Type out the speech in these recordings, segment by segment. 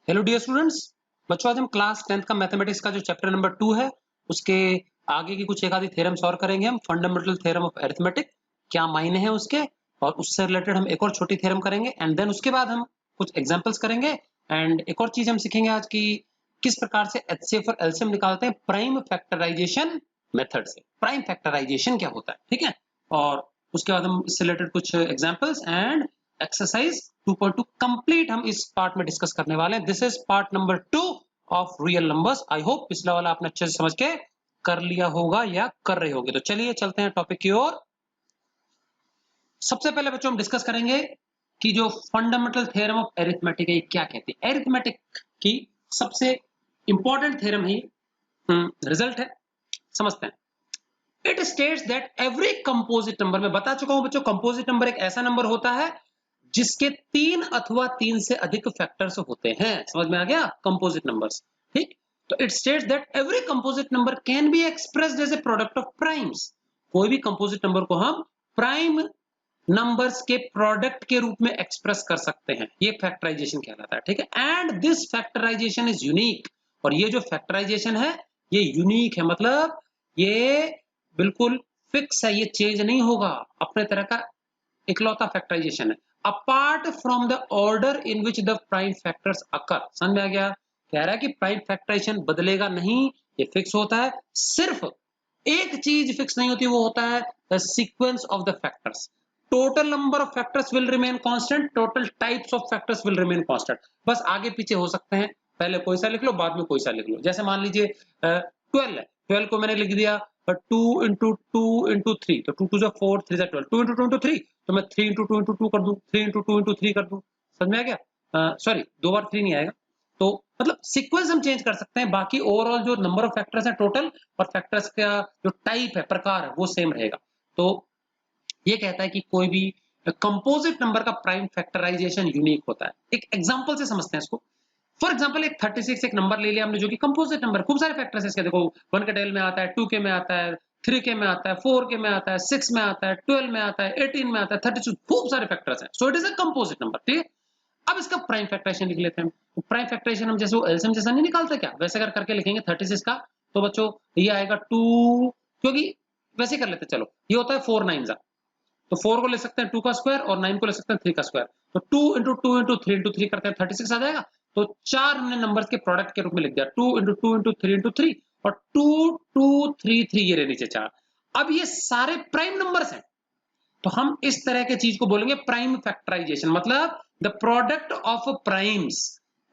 Hello dear students, बच्चों आज हम क्लास 10th का मैथमेटिक्स का जो चैप्टर नंबर 2 है उसके आगे की कुछ एक आधी थ्योरम सॉल्व करेंगे। हम फंडामेंटल थ्योरम ऑफ अरिथमेटिक क्या मायने हैं उसके, और उससे रिलेटेड हम एक और छोटी थ्योरम करेंगे एंड देन उसके बाद हम कुछ एग्जांपल्स करेंगे। एंड एक और चीज हम सीखेंगे आज की, किस प्रकार से एचसीएफ और एलसीएम निकालते हैं प्राइम फैक्टराइजेशन मेथड से। प्राइम फैक्टराइजेशन क्या होता है, ठीक है। और उसके बाद हम इससे रिलेटेड कुछ एग्जांपल्स एंड एक्सरसाइज 2.2 कंप्लीट हम इस पार्ट में डिस्कस करने वाले हैं। This is part number 2 of real numbers. I hope पिछला वाला आपने अच्छे से समझ के कर लिया होगा या कर रहे होगे। तो चलिए चलते हैं टॉपिक की ओर। सबसे पहले बच्चों हम डिस्कस करेंगे कि जो फंडामेंटल थ्योरम ऑफ अरिथमेटिक है क्या कहती है। अरिथमेटिक की सबसे इंपॉर्टेंट थ्योरम ही रिजल्ट है, समझते हैं। It states that every composite number, मैं बता चुका हूं बच्चों, कंपोजिट नंबर एक ऐसा नंबर होता है जिसके 3 अथवा 3 से अधिक फैक्टर्स होते हैं। समझ में आ गया, कंपोजिट नंबर्स, ठीक। तो it states that every composite number can be expressed as a product of primes. कोई भी कंपोजिट नंबर को हम प्राइम नंबर्स के प्रोडक्ट के रूप में एक्सप्रेस कर सकते हैं। ये फैक्टराइजेशन कहलाता है, ठीक है। And this factorization is unique, और ये जो फैक्टराइजेशन है ये यूनिक है, मतलब ये बिल्कुल फिक्स है, ये चेंज नहीं होगा, अपने तरह का इकलौता फैक्टराइजेशन है। Apart from the order in which the prime factors occur. समझ में आ गया, कह रहा है कि प्राइम फैक्टराइजेशन बदलेगा नहीं, ये फिक्स होता है। सिर्फ एक चीज फिक्स नहीं होती, वो होता है the sequence of the factors. Total number of factors will remain constant, total types of factors will remain constant. बस आगे पीछे हो सकते हैं, पहले कोई सा लिख लो बाद में कोई सा लिख लो। जैसे मान लीजिए 12 है, 12 को मैंने लिख दिया 2 इंटू 2 इंटू 3, तो 2 2 4 3 12, 2 इंटू 2 इंटू 3, तो मैं 3 इंटू 2 इंटू 2 कर दूं, 3 इंटू 2 इंटू 3 कर दूं। समझ में आ गया? सॉरी, दो बार 3 नहीं आएगा। तो मतलब सीक्वेंस हम चेंज कर सकते हैं, बाकी ओवरऑल जो नंबर ऑफ फैक्टर्स है टोटल, और फैक्टर्स का जो टाइप है, प्रकार है, वो सेम रहेगा। तो ये कहता है कि कोई भी कंपोजिट नंबर का प्राइम फैक्टराइजेशन यूनिक होता है। एक एग्जांपल से समझते हैं इसको। फॉर एग्जांपल एक 36 एक नंबर ले लिया हमने जो कि कंपोजिट नंबर, खूब सारे फैक्टर्स है इसके। देखो 1 के टेबल में आता है, 2 के में आता है, 3 के में आता है, 4 के में आता है, 6 में आता है, 12 में आता है, 18 में आता है, 32, खूब सारे फैक्टर्स हैं। So it is a composite number, ठीक है। अब इसका प्राइम फैक्टराइजेशन लिख लेते हैं। तो प्राइम फैक्टराइजेशन हम जैसे वो एलसीएम जैसा नहीं निकालते क्या, वैसे अगर करके लिखेंगे 36 का, तो बच्चों ये आएगा 2, क्योंकि वैसे कर लेते चलो, ये होता है 4 9 जा, तो 4 को ले सकते हैं 2 का स्क्वायर और 9 को ले सकते हैं 3 का स्क्वायर। तो 2 इंटू 2 इंटू 3 इंटू 3 करते हैं 36 आ जाएगा। तो 4 हमने नंबर्स के प्रोडक्ट के रूप में लिख दिया, 2 इंटू 2 इंटू 3 इंटू 3, और 2 2 3 3, ये रहे नीचे 4। अब ये सारे प्राइम नंबर्स हैं, तो हम इस तरह के चीज को बोलेंगे प्राइम फैक्टराइजेशन। मतलब the product of primes,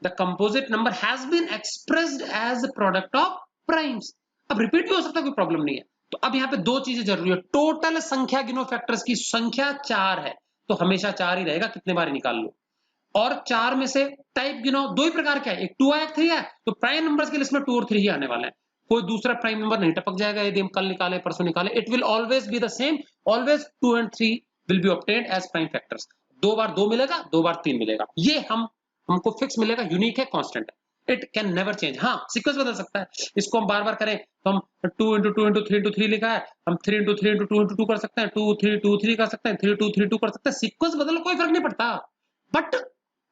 the composite number has been expressed as product of primes. अब रिपीट भी हो सकता है, कोई प्रॉब्लम नहीं है। तो अब यहाँ पे दो चीजें जरूरी है। टोटल संख्या गिनो, फैक्टर्स की संख्या 4 है तो हमेशा 4 ही रहेगा, कितने बार निकाल लो। और 4 में से टाइप गिनो, दो ही प्रकार के है, एक 2 है एक 3 है, तो प्राइम नंबर्स की लिस्ट में 2 और 3 ही आने वाले हैं। कोई दूसरा प्राइम नंबर नहीं टपक जाएगा यदि हम कल निकाले परसों निकाले। It will always be the same, always 2 and 3 will be obtained as prime factors. दो बार 2 मिलेगा, दो बार 3 मिलेगा, ये हमको फिक्स मिलेगा, यूनिक है, कांस्टेंट है। It can never change. हाँ, सीक्वेंस बदल सकता है, इसको हम बार बार करें तो हम 2 इंटू 2 इंटू 3 इंटू 3 लिखा है, हम 3 इंटू 3 इंटू 2 इंटू 2 कर सकते हैं, 2 3 2 3 कर सकते हैं, 3 2 3 2 कर सकते हैं। सीक्वेंस बदलो, कोई फर्क नहीं पड़ता, but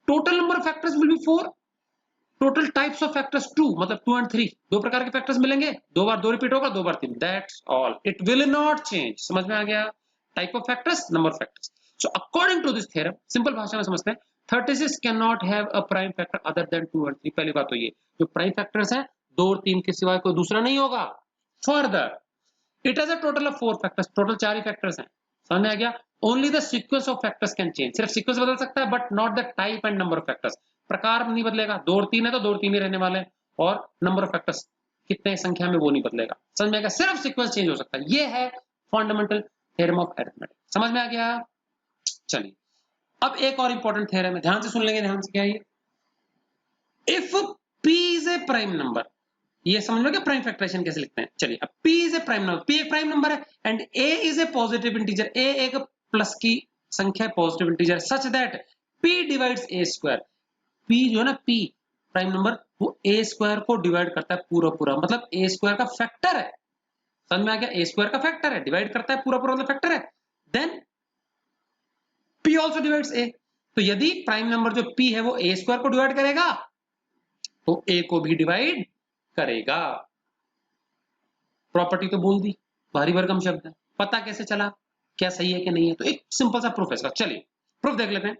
total number of factors will be 4, total types of factors 2, मतलब 2 एंड 3, दो प्रकार के फैक्टर्स मिलेंगे, दो बार 2 रिपीट होगा, दो बार 3, that's all, it will not change. समझ में आ गया, type of factors, number of factors. So according to this theorem, simple भाषा में समझते हैं, 36 can not have a prime factor other than 2 and 3। पहली बात तो ये, जो प्राइम फैक्टर्स हैं 2 और 3 के सिवाय कोई दूसरा नहीं होगा। Further it has a total of 4 factors, total 4 he factors हैं। समझ में आ गया। Only the sequence of factors can change, सिर्फ सीक्वेंस बदल सकता है, but not the type and number of factors. प्रकार नहीं बदलेगा, 2 और 3 है तो 2 और 3 ही रहने वाले हैं, और नंबर ऑफ फैक्टर्स कितने संख्या में वो नहीं बदलेगा। समझ में आ गया, सिर्फ सीक्वेंस चेंज हो सकता है। ये है फंडामेंटल थ्योरम ऑफ अरिथमेटिक। समझ में आ गया। चलिए अब एक और इंपॉर्टेंट थ्योरम है, ध्यान से सुन लेंगे, ध्यान से। क्या है, if p is a prime number, ये समझ लो कि प्राइम फैक्टराइजेशन कैसे लिखते हैं। चलिए, अब p is a prime number, p एक प्राइम नंबर है, and a is a positive integer, a एक प्लस की संख्या, positive integer, such that p divides a square. p जो है ना, p प्राइम नंबर, वो a स्क्वायर को डिवाइड करता है पूरा पूरा, मतलब a स्क्वायर का फैक्टर है। समझ में आ गया, a स्क्वायर का फैक्टर है, डिवाइड करता है पूरा पूरा, मतलब फैक्टर है। Then p also divides a, तो यदि प्राइम नंबर जो p है वो a स्क्वायर को डिवाइड करेगा, तो ए को भी डिवाइड करेगा। प्रॉपर्टी तो बोल दी, भारी भरकम शब्द है, पता कैसे चला क्या सही है कि नहीं है? तो एक सिंपल सा प्रूफ है इसका। चलिए प्रूफ देख लेते हैं।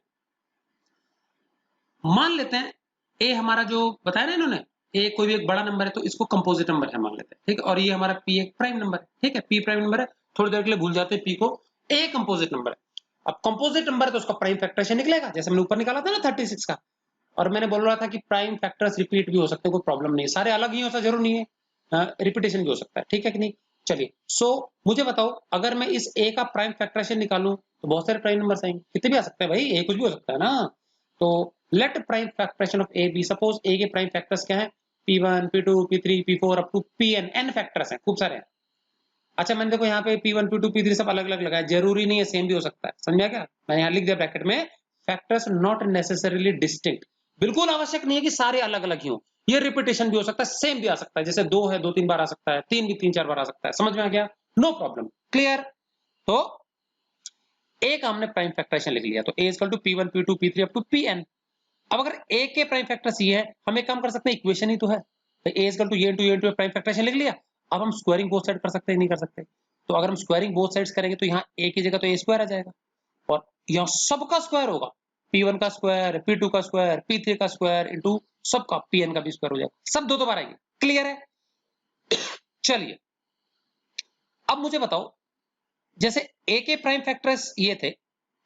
मान लेते हैं ए हमारा जो बताया ना इन्होंने, ए कोई भी एक बड़ा नंबर है तो इसको कंपोजिट नंबर है मान लेते हैं, ठीक है, और ये हमारा पी एक प्राइम नंबर है, ठीक है, पी प्राइम नंबर है, थोड़ी देर के लिए भूल जाते हैं पी को, ए कंपोजिट नंबर है। अब कंपोजिट नंबर है तो उसका प्राइम फैक्टरेशन निकलेगा, जैसे हमने ऊपर निकाला था ना 36 का, और मैंने बोल रहा था कि प्राइम फैक्टर्स रिपीट भी हो सकते हैं, कोई प्रॉब्लम नहीं है, सारे अलग ही हो सकता जरूर नहीं है, रिपीटेशन भी हो सकता है, ठीक है कि नहीं। चलिए मुझे बताओ अगर मैं इस ए का प्राइम फैक्टरेशन निकालूं तो बहुत सारे प्राइम नंबर्स आएंगे, कितने भी आ सकते हैं भाई, ए कुछ भी हो सकता है ना। तो let prime factorization of A B, suppose A के प्राइम फैक्टर्स क्या है, p1 p2 p3 p4 up to pn, n factors हैं, खूब सारे हैं। अच्छा मैंने देखो यहाँ पे p1 p2 p3 सब अलग अलग लगाया, जरूरी नहीं है सेम भी हो सकता है, समझ में क्या, मैंने यहाँ लिख दिया ब्रैकेट में, फैक्टर्स नॉट नेसेसरीली डिस्टिंक्ट, बिल्कुल आवश्यक नहीं है कि सारे अलग अलग ही हो, ये रिपीटेशन भी हो सकता है, सेम भी आ सकता है, जैसे 2 है 2-3 बार आ सकता है, 3 भी 3-4 बार आ सकता है, समझ में आ गया, नो प्रॉब्लम, क्लियर। तो ए का हमने प्राइम फैक्टरेशन लिख लिया, तो a equal to p1 p2 p3 up to pn। अब अगर a के प्राइम फैक्टर्स ये है, हम एक काम कर सकते हैं, इक्वेशन ही तो है, तो a इक्वल टू ये इनटू ये इनटू प्राइम फैक्टरेशन लिख लिया। अब हम स्क्वायरिंग बोथ साइड कर सकते हैं, नहीं कर सकते? तो अगर हम स्क्वायरिंग बोथ साइड्स करेंगे तो यहाँ a की जगह तो a स्क्वायर आ जाएगा, और यहाँ सबका स्क्वायर होगा, p1 का स्क्वायर, p2 का स्क्वायर, p3 का स्क्वायर इनटू सबका pn का भी स्क्वायर हो जाएगा, सब दो बार आएंगे, क्लियर है। चलिए अब मुझे बताओ, जैसे a के प्राइम फैक्टर्स ये थे,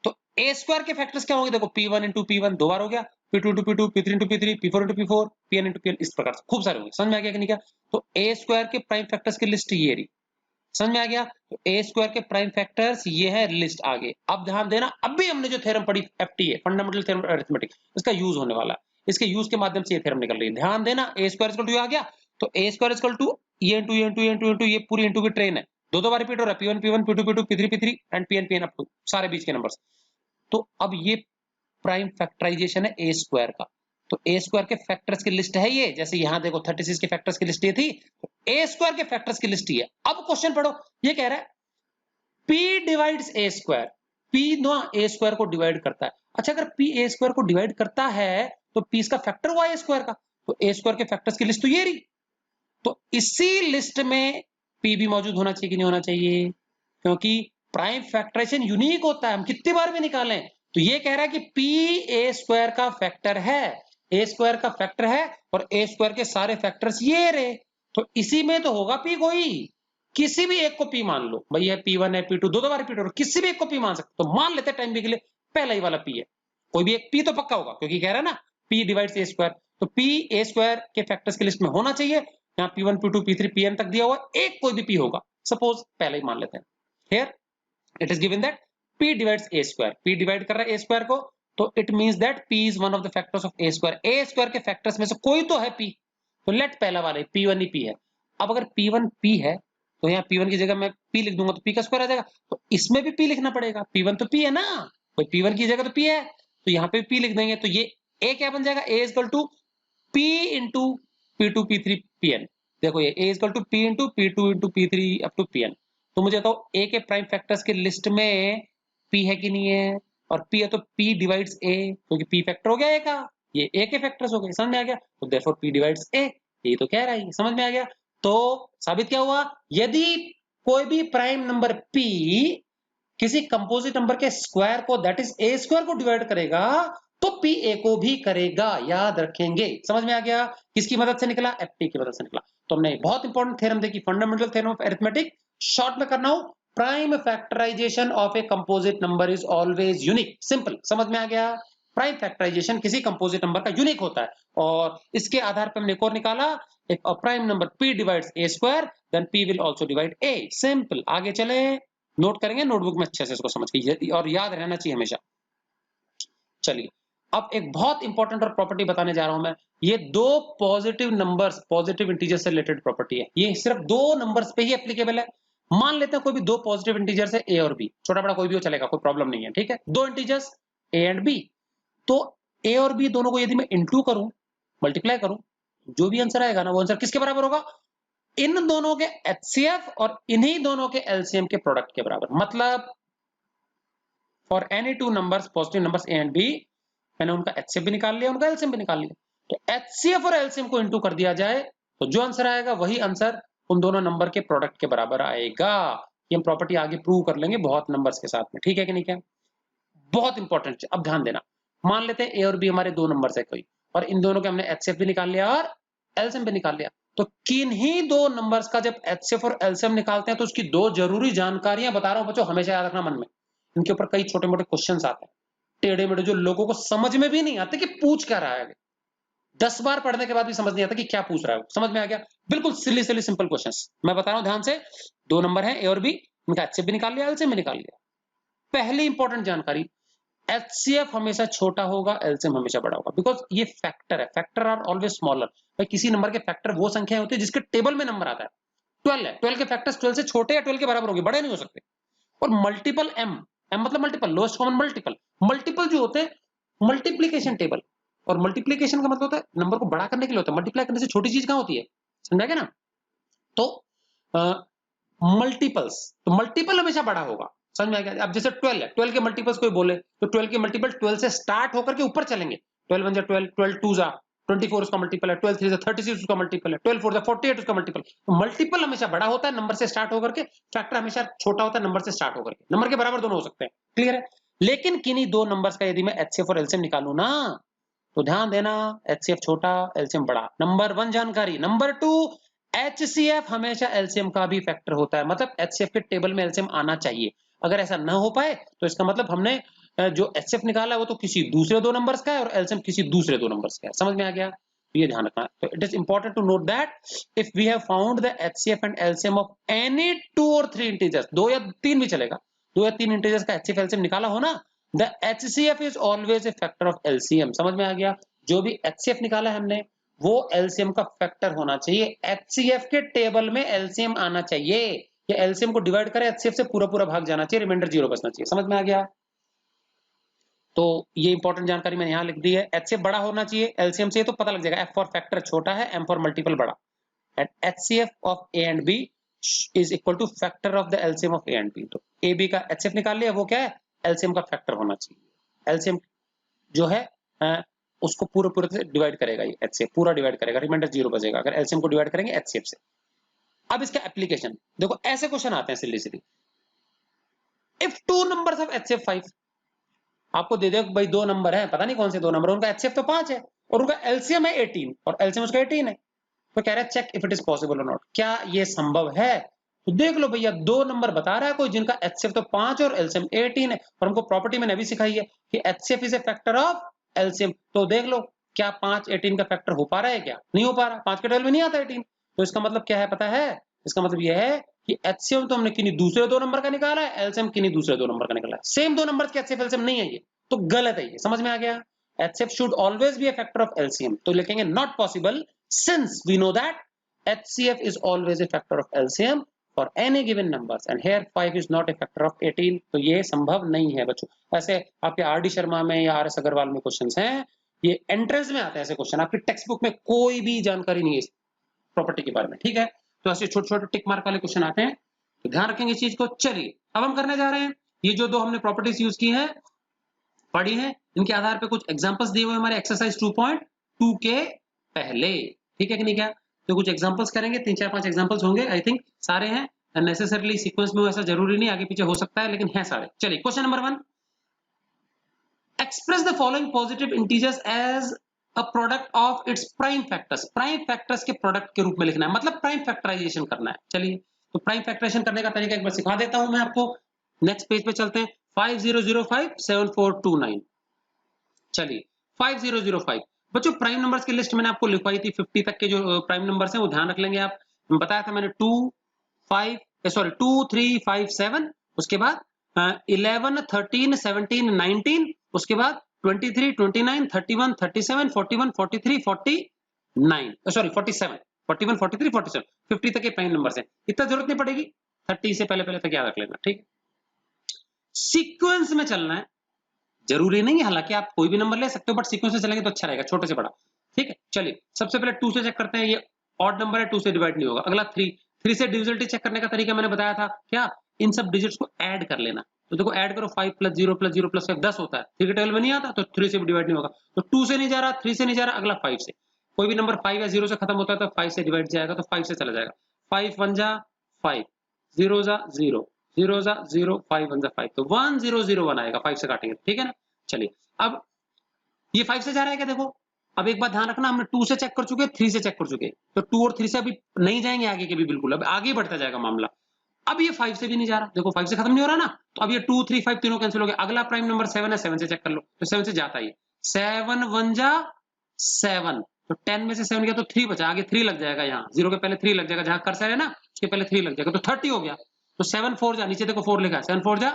तो a स्क्वायर के फैक्टर्स क्या होंगे, देखो p1 इंटू p1 दो बार हो गया, p2 into p2, p3 into p3, p4 into p4, pn into pn, इस प्रकार से खूब सारे होंगे, समझ में आ गया कि नहीं क्या। तो a स्क्वायर के प्राइम फैक्टर्स की लिस्ट ये रही, समझ में आ गया। तो a स्क्वायर के प्राइम फैक्टर्स ये है लिस्ट आगे। अब ध्यान देना, अब भी हमने जो थ्योरम पढ़ी एफटी है, फंडामेंटल थ्योरम ऑफ अरिथमेटिक, इसका यूज होने वाला है, इसके यूज के माध्यम से ये थ्योरम निकल रही है, ध्यान देना। a स्क्वायर इक्वल टू आ गया, तो a स्क्वायर इक्वल टू ये इंटू ये इंटू ये इंटू इंटू ये पूरी इंटू की ट्रेन है, दो बार रिपीट हो रहा है, p1 p1 p2 p2 p3 p3 and pn pn up to सारे बीच के नंबर्स। तो अब ये प्राइम फैक्टराइजेशन है ए स्क्वायर का, तो ए स्क्वायर के फैक्टर्स की लिस्ट है ये, जैसे यहां देखो 36 के फैक्टर्स की लिस्ट ये थी, तो ए स्क्वायर के फैक्टर्स की लिस्ट ये। अब क्वेश्चन पढ़ो, ये कह रहा है P डिवाइड्स ए स्क्वायर, P ना ए स्क्वायर को डिवाइड करता है। अच्छा अगर P ए स्क्वायर को डिवाइड करता है तो P इसका फैक्टर हुआ ए स्क्वायर का, तो ए स्क्वायर के फैक्टर्स की लिस्ट तो ये रही, तो इसी लिस्ट में P भी मौजूद होना चाहिए कि नहीं होना चाहिए, क्योंकि प्राइम फैक्टराइजेशन यूनिक होता है, हम कितनी बार भी निकालें। तो ये कह रहा है कि P ए स्क्वायर का फैक्टर है, ए स्क्वायर का फैक्टर है, और ए स्क्वायर के सारे फैक्टर्स ये रहे, तो इसी में तो होगा P कोई, किसी भी एक को P मान लो, भाई ये P1 है P2 दो बार रिपीट हो रहा है, किसी भी एक को P मान सकते, तो मान लेते हैं टाइम भी के लिए पहला ही वाला P है, कोई भी एक P तो पक्का होगा, क्योंकि कह रहा है ना P डिवाइड्स ए स्क्वायर, तो P ए स्क्वायर के फैक्टर्स की लिस्ट में होना चाहिए, यहाँ P1 P2 P3 Pn तक दिया हुआ, एक कोई भी P होगा, सपोज पहले ही मान लेते हैं, here it is given that P divides a square, P divide कर रहा है a स्क्वायर को, तो it means that P is one of the factors of a square, a square के फैक्टर्स में से कोई तो है P, तो लेट पहला वाला P1 ही P है। अब अगर P1 P है तो यहाँ P1 की जगह मैं P लिख दूंगा तो P का स्क्वायर आ जाएगा, तो इसमें भी P लिखना पड़ेगा, P1 तो P है ना, कोई P1 की जगह तो P है, तो यहाँ पे P लिख देंगे, तो ये a क्या बन जाएगा, a equal to P into P2 P3 Pn, देखो ये a equal to P into P2 into P3 up to Pn। तो मुझे बताओ a के प्राइम फैक्टर्स की लिस्ट में P है कि नहीं है, और P है तो P डिवाइड्स a, क्योंकि P फैक्टर हो गया a का, ये a के फैक्टर्स हो गए, समझ में आ गया, तो देयरफॉर P डिवाइड्स a, ये तो कह रहा है, समझ में आ गया। तो साबित क्या हुआ, यदि कोई भी प्राइम नंबर P किसी कंपोजिट नंबर के स्क्वायर को दैट इज a स्क्वायर को डिवाइड करेगा तो P a को भी करेगा, याद रखेंगे, समझ में आ गया, किसकी मदद से निकला, FT की मदद से निकला। तो हमने बहुत इंपॉर्टेंट थ्योरम देखी, fundamental theorem of arithmetic, short में करना हो, prime factorization of a composite number is always unique, simple, समझ में आ गया, प्राइम फैक्टराइजेशन किसी कंपोजिट नंबर का यूनिक होता है, और इसके आधार पर हमने एक और निकाला, एक prime number P divides a square then P will also divide a, simple. आगे चले, नोट करेंगे नोटबुक में अच्छे से इसको समझ के, और याद रहना चाहिए हमेशा। चलिए अब एक बहुत इंपॉर्टेंट और प्रॉपर्टी बताने जा रहा हूं मैं, ये दो पॉजिटिव नंबर्स, पॉजिटिव इंटीजर से रिलेटेड प्रॉपर्टी है, ये सिर्फ दो नंबर्स पे ही एप्लीकेबल है। मान लेते हैं कोई भी दो पॉजिटिव इंटीजर्स है, ए और बी, छोटा बड़ा कोई भी हो चलेगा, कोई प्रॉब्लम नहीं है, ठीक है, दो इंटीजर्स ए एंड बी, तो ए और बी दोनों को यदि मैं इंटू करूं, मल्टीप्लाई करूं, जो भी आंसर आएगा ना वो आंसर किसके बराबर होगा, इन दोनों के एचसीएफ और इन्हीं दोनों के एलसीएम के प्रोडक्ट के बराबर। मतलब for any two numbers, positive numbers a and b, मैंने उनका एचसीएफ भी निकाल लिया, उनका एलसीएम भी निकाल लिया, तो HCF और LCM को इंटू कर दिया जाए तो जो आंसर आएगा वही आंसर उन दोनों नंबर के प्रोडक्ट के बराबर आएगा। ये हम प्रॉपर्टी आगे प्रूव कर लेंगे बहुत नंबर्स के साथ में, ठीक है कि नहीं? क्या बहुत इंपॉर्टेंट, अब ध्यान देना। मान लेते हैं ए और बी हमारे दो नंबर है कोई, और इन दोनों के हमने HCF भी निकाल लिया और LCM भी निकाल लिया, तो किन्हीं दो नंबर्स का जब HCF और LCM निकालते हैं तो उसकी दो जरूरी जानकारियां बता रहा हूं बच्चों, हमेशा याद रखना मन में। इनके ऊपर कई छोटे मोटे क्वेश्चंस आते हैं, टेढ़े मेढ़े, जो लोगों को समझ में भी नहीं आते कि पूछ क्या रहा है। 10 बार पढ़ने के बाद भी समझ नहीं आता कि क्या पूछ रहा है। समझ में आ गया? बिल्कुल सिली सिली सिंपल क्वेश्चंस मैं बता रहा हूं, ध्यान से। दो नंबर है ए और बी, इनका HCF भी निकाल लिया, LCM भी निकाल लिया। पहली इंपॉर्टेंट जानकारी, HCF हमेशा छोटा होगा, LCM हमेशा बड़ा होगा, बिकॉज ये फैक्टर है, फैक्टर आर ऑलवेज स्मॉलर। भाई किसी नंबर के फैक्टर वो संख्या होती है जिसके टेबल में नंबर आता है। 12 है, 12 के फैक्टर्स 12 से छोटे या 12 के बराबर होंगे, बड़े नहीं हो सकते। और मल्टीपल M, M मतलब multiple, lowest common multiple. Multiple जो होते हैं मल्टीप्लीकेशन टेबल, और मल्टीप्लीकेशन का मतलब होता है नंबर को बड़ा करने के लिए होता है, मल्टीप्लाई करने से छोटी चीज कहां होती है, समझा गया ना? तो मल्टीपल्स, तो मल्टीपल हमेशा बड़ा होगा, समझ में आ गया? अब जैसे 12 है, 12 के मल्टीपल्स कोई बोले तो 12 के मल्टीपल 12 से स्टार्ट होकर के ऊपर चलेंगे। 12 1 जा 12, 12 2 जा 24 उसका मल्टीपल है, 12 3 जा 36 उसका मल्टीपल है, 12 4 जा 48 उसका मल्टीपल। तो मल्टीपल हमेशा बड़ा होता है नंबर से स्टार्ट होकर के, फैक्टर हमेशा छोटा होता है नंबर से स्टार्ट होकर के। नंबर के बराबर दोनों हो सकते हैं, क्लियर है? लेकिन किन्हीं दो नंबर्स का यदि मैं HCF और LCM निकालूं ना, तो ध्यान देना, HCF छोटा, LCM बड़ा, नंबर 1 जानकारी। नंबर 2, HCF हमेशा LCM का भी फैक्टर होता है, मतलब HCF के टेबल में LCM आना चाहिए। अगर ऐसा ना हो पाए तो इसका मतलब हमने जो HCF निकाला है वो तो किसी दूसरे दो नंबर्स का है और LCM किसी दूसरे दो नंबर्स का है। समझ में आ गया? ये ध्यान रखना। तो it is important to note that if we have found the HCF and LCM of any 2 और 3 इंटीजर्स, 2 या 3 भी चलेगा, 2 या 3 इंटीजर्स का HCF LCM निकाला हो ना, the HCF is always a factor of LCM। समझ में आ गया? जो भी HCF निकाला है हमने वो LCM का फैक्टर होना चाहिए, HCF के टेबल में LCM आना चाहिए, या LCM को डिवाइड करें HCF से पूरा पूरा भाग जाना चाहिए, रिमाइंडर 0 बचना चाहिए। समझ में आ गया? तो ये इंपॉर्टेंट जानकारी मैंने यहां लिख दी है। HCF बड़ा होना चाहिए LCM से, तो पता लग जाएगा, F फॉर फैक्टर छोटा है, M फॉर मल्टीपल बड़ा, and HCF of A and B is equal two factor of the LCM of A and B। तो A B का HCF निकाल लिया, वो क्या है, LCM का फैक्टर होना चाहिए। LCM जो है उसको पूरे पूरे से डिवाइड करेगा, ये HCF पूरा डिवाइड करेगा, रिमाइंडर 0 बचेगा अगर LCM को डिवाइड करेंगे HCF से। अब इसका एप्लीकेशन देखो, ऐसे क्वेश्चन आते हैं silly silly. If two numbers of HCF 5, आपको दे दे भाई दो नंबर है, पता नहीं कौन से दो नंबर, उनका HCF तो 5 है और उनका LCM है 18 और LCM उसका 18 है, तो कह रहा है check if it is possible और नॉट, क्या ये संभव है? तो देख लो भैया, दो नंबर बता रहा है कोई जिनका HCF तो 5 और LCM 18 है, और हमको प्रॉपर्टी मैंने अभी सिखाई है कि HCF is a factor of LCM। तो देख लो क्या 5 18 का फैक्टर हो पा रहा है? क्या नहीं हो पा रहा, 5 के 12 में नहीं आता 18। तो इसका मतलब क्या है पता है? इसका मतलब यह है कि HCF तो हमने किन्हीं दूसरे दो नंबर का निकाला है, LCM किन्हीं दूसरे दो नंबर का निकाला है, सेम दो नंबर के HCF LCM नहीं है, ये तो गलत है। ये समझ में आ गया? HCF should always be a factor of LCM, तो लिखेंगे not possible since we know that HCF is always a factor of LCM for any given numbers and here 5 is not a factor of 18, तो ये संभव नहीं है बच्चों। ऐसे आपके RD शर्मा में या RS अग्रवाल में क्वेश्चंस हैं, ये एंट्रेंस में आते हैं ऐसे क्वेश्चन, आपकी टेक्स्ट बुक में कोई भी जानकारी नहीं है इस प्रॉपर्टी के बारे में, ठीक है? तो ऐसे छोटे छोटे टिक मार्क वाले क्वेश्चन आते हैं, तो ध्यान रखेंगे इस चीज को। चलिए अब हम करने जा रहे हैं, ये जो दो हमने प्रॉपर्टीज यूज की है पढ़ी है, इनके आधार पे कुछ एग्जांपल्स दिए हुए हमारे एक्सरसाइज 2.2 के पहले, ठीक है कि नहीं? क्या तो कुछ एग्जांपल्स करेंगे, 3 4 5 एग्जांपल्स होंगे, आई थिंक सारे हैं, नेसेसरली सीक्वेंस में ऐसा जरूरी नहीं, आगे पीछे हो सकता है, लेकिन है सारे। चलिए question number 1, express the following positive integers as a product of its prime factors. Prime factors के प्रोडक्ट के रूप में लिखना है, मतलब प्राइम फैक्टराइजेशन करना है। चलिए तो प्राइम फैक्टराइजेशन करने का तरीका एक बार सिखा देता हूं मैं आपको। नेक्स्ट पेज पे चलते हैं, 50057429। चलिए 5005 बच्चों, प्राइम नंबर्स की लिस्ट मैंने आपको लिखवाई थी, 50 तक के जो प्राइम नंबर्स हैं वो ध्यान रख लेंगे आप। बताया था मैंने 2 3 5 7, उसके बाद 11 13 17 19, उसके बाद 23 29 31 37 41 43 49 47 41 43 47, 50 तक के प्राइम नंबर्स हैं, इतना जरूरत नहीं पड़ेगी, 30 से पहले पहले तक याद रख लेना, ठीक। सीक्वेंस में चलना है, जरूरी नहीं है, हालांकि आप कोई भी नंबर ले सकते हो, बट सीक्वेंस में चलेंगे तो अच्छा रहेगा, छोटे से बड़ा, ठीक है। चलिए सबसे पहले 2 से चेक करते हैं, ये ऑड नंबर है, 2 से डिवाइड नहीं होगा। अगला 3 से डिविजिबिलिटी चेक करने का तरीका मैंने बताया था, क्या इन सब डिजिट्स को ऐड कर लेना, तो देखो ऐड करो 5 + 0 + 0 + 5 10 होता है। 3 के टेबल में नहीं आता तो 3 से भी डिवाइड नहीं होगा। तो 2 से नहीं जा रहा, 3 से नहीं जा रहा, अगला 5 से। कोई भी नंबर 5 या 0 से खत्म होता है तो 5 से डिवाइड जाएगा, तो 5 से चला जाएगा। 5 1 जा 5, 0 जा 0, 0 जा 0, 5 1 जा 5, तो 1 0 0 1 आएगा, 5 से काटेंगे, ठीक है ना। चलिए अब ये 5 से जा रहा है क्या, देखो। अब एक बात ध्यान रखना, हमने 2 से चेक कर चुके, 3 से चेक कर चुके, तो 2 और 3 से अभी नहीं जाएंगे आगे के भी, बिल्कुल अब आगे बढ़ता जाएगा मामला। अब ये 5 से भी नहीं जा रहा, देखो 5 से खत्म नहीं हो रहा ना, तो अब ये 2 3 5 तीनों कैंसिल हो गए। अगला प्राइम नंबर 7 है, 7 से चेक कर लो, तो 7 से जाता ही है। 7 1 जा 7, तो 10 में से 7 गया तो 3 बचा, आगे 3 लग जाएगा, यहाँ 0 के पहले 3 लग जाएगा, जहां कर्सर है ना उसके पहले 3 लग जाएगा, तो 30 हो गया। तो 7 4 जा, नीचे देखो 4 लिखा है, 7 4 जा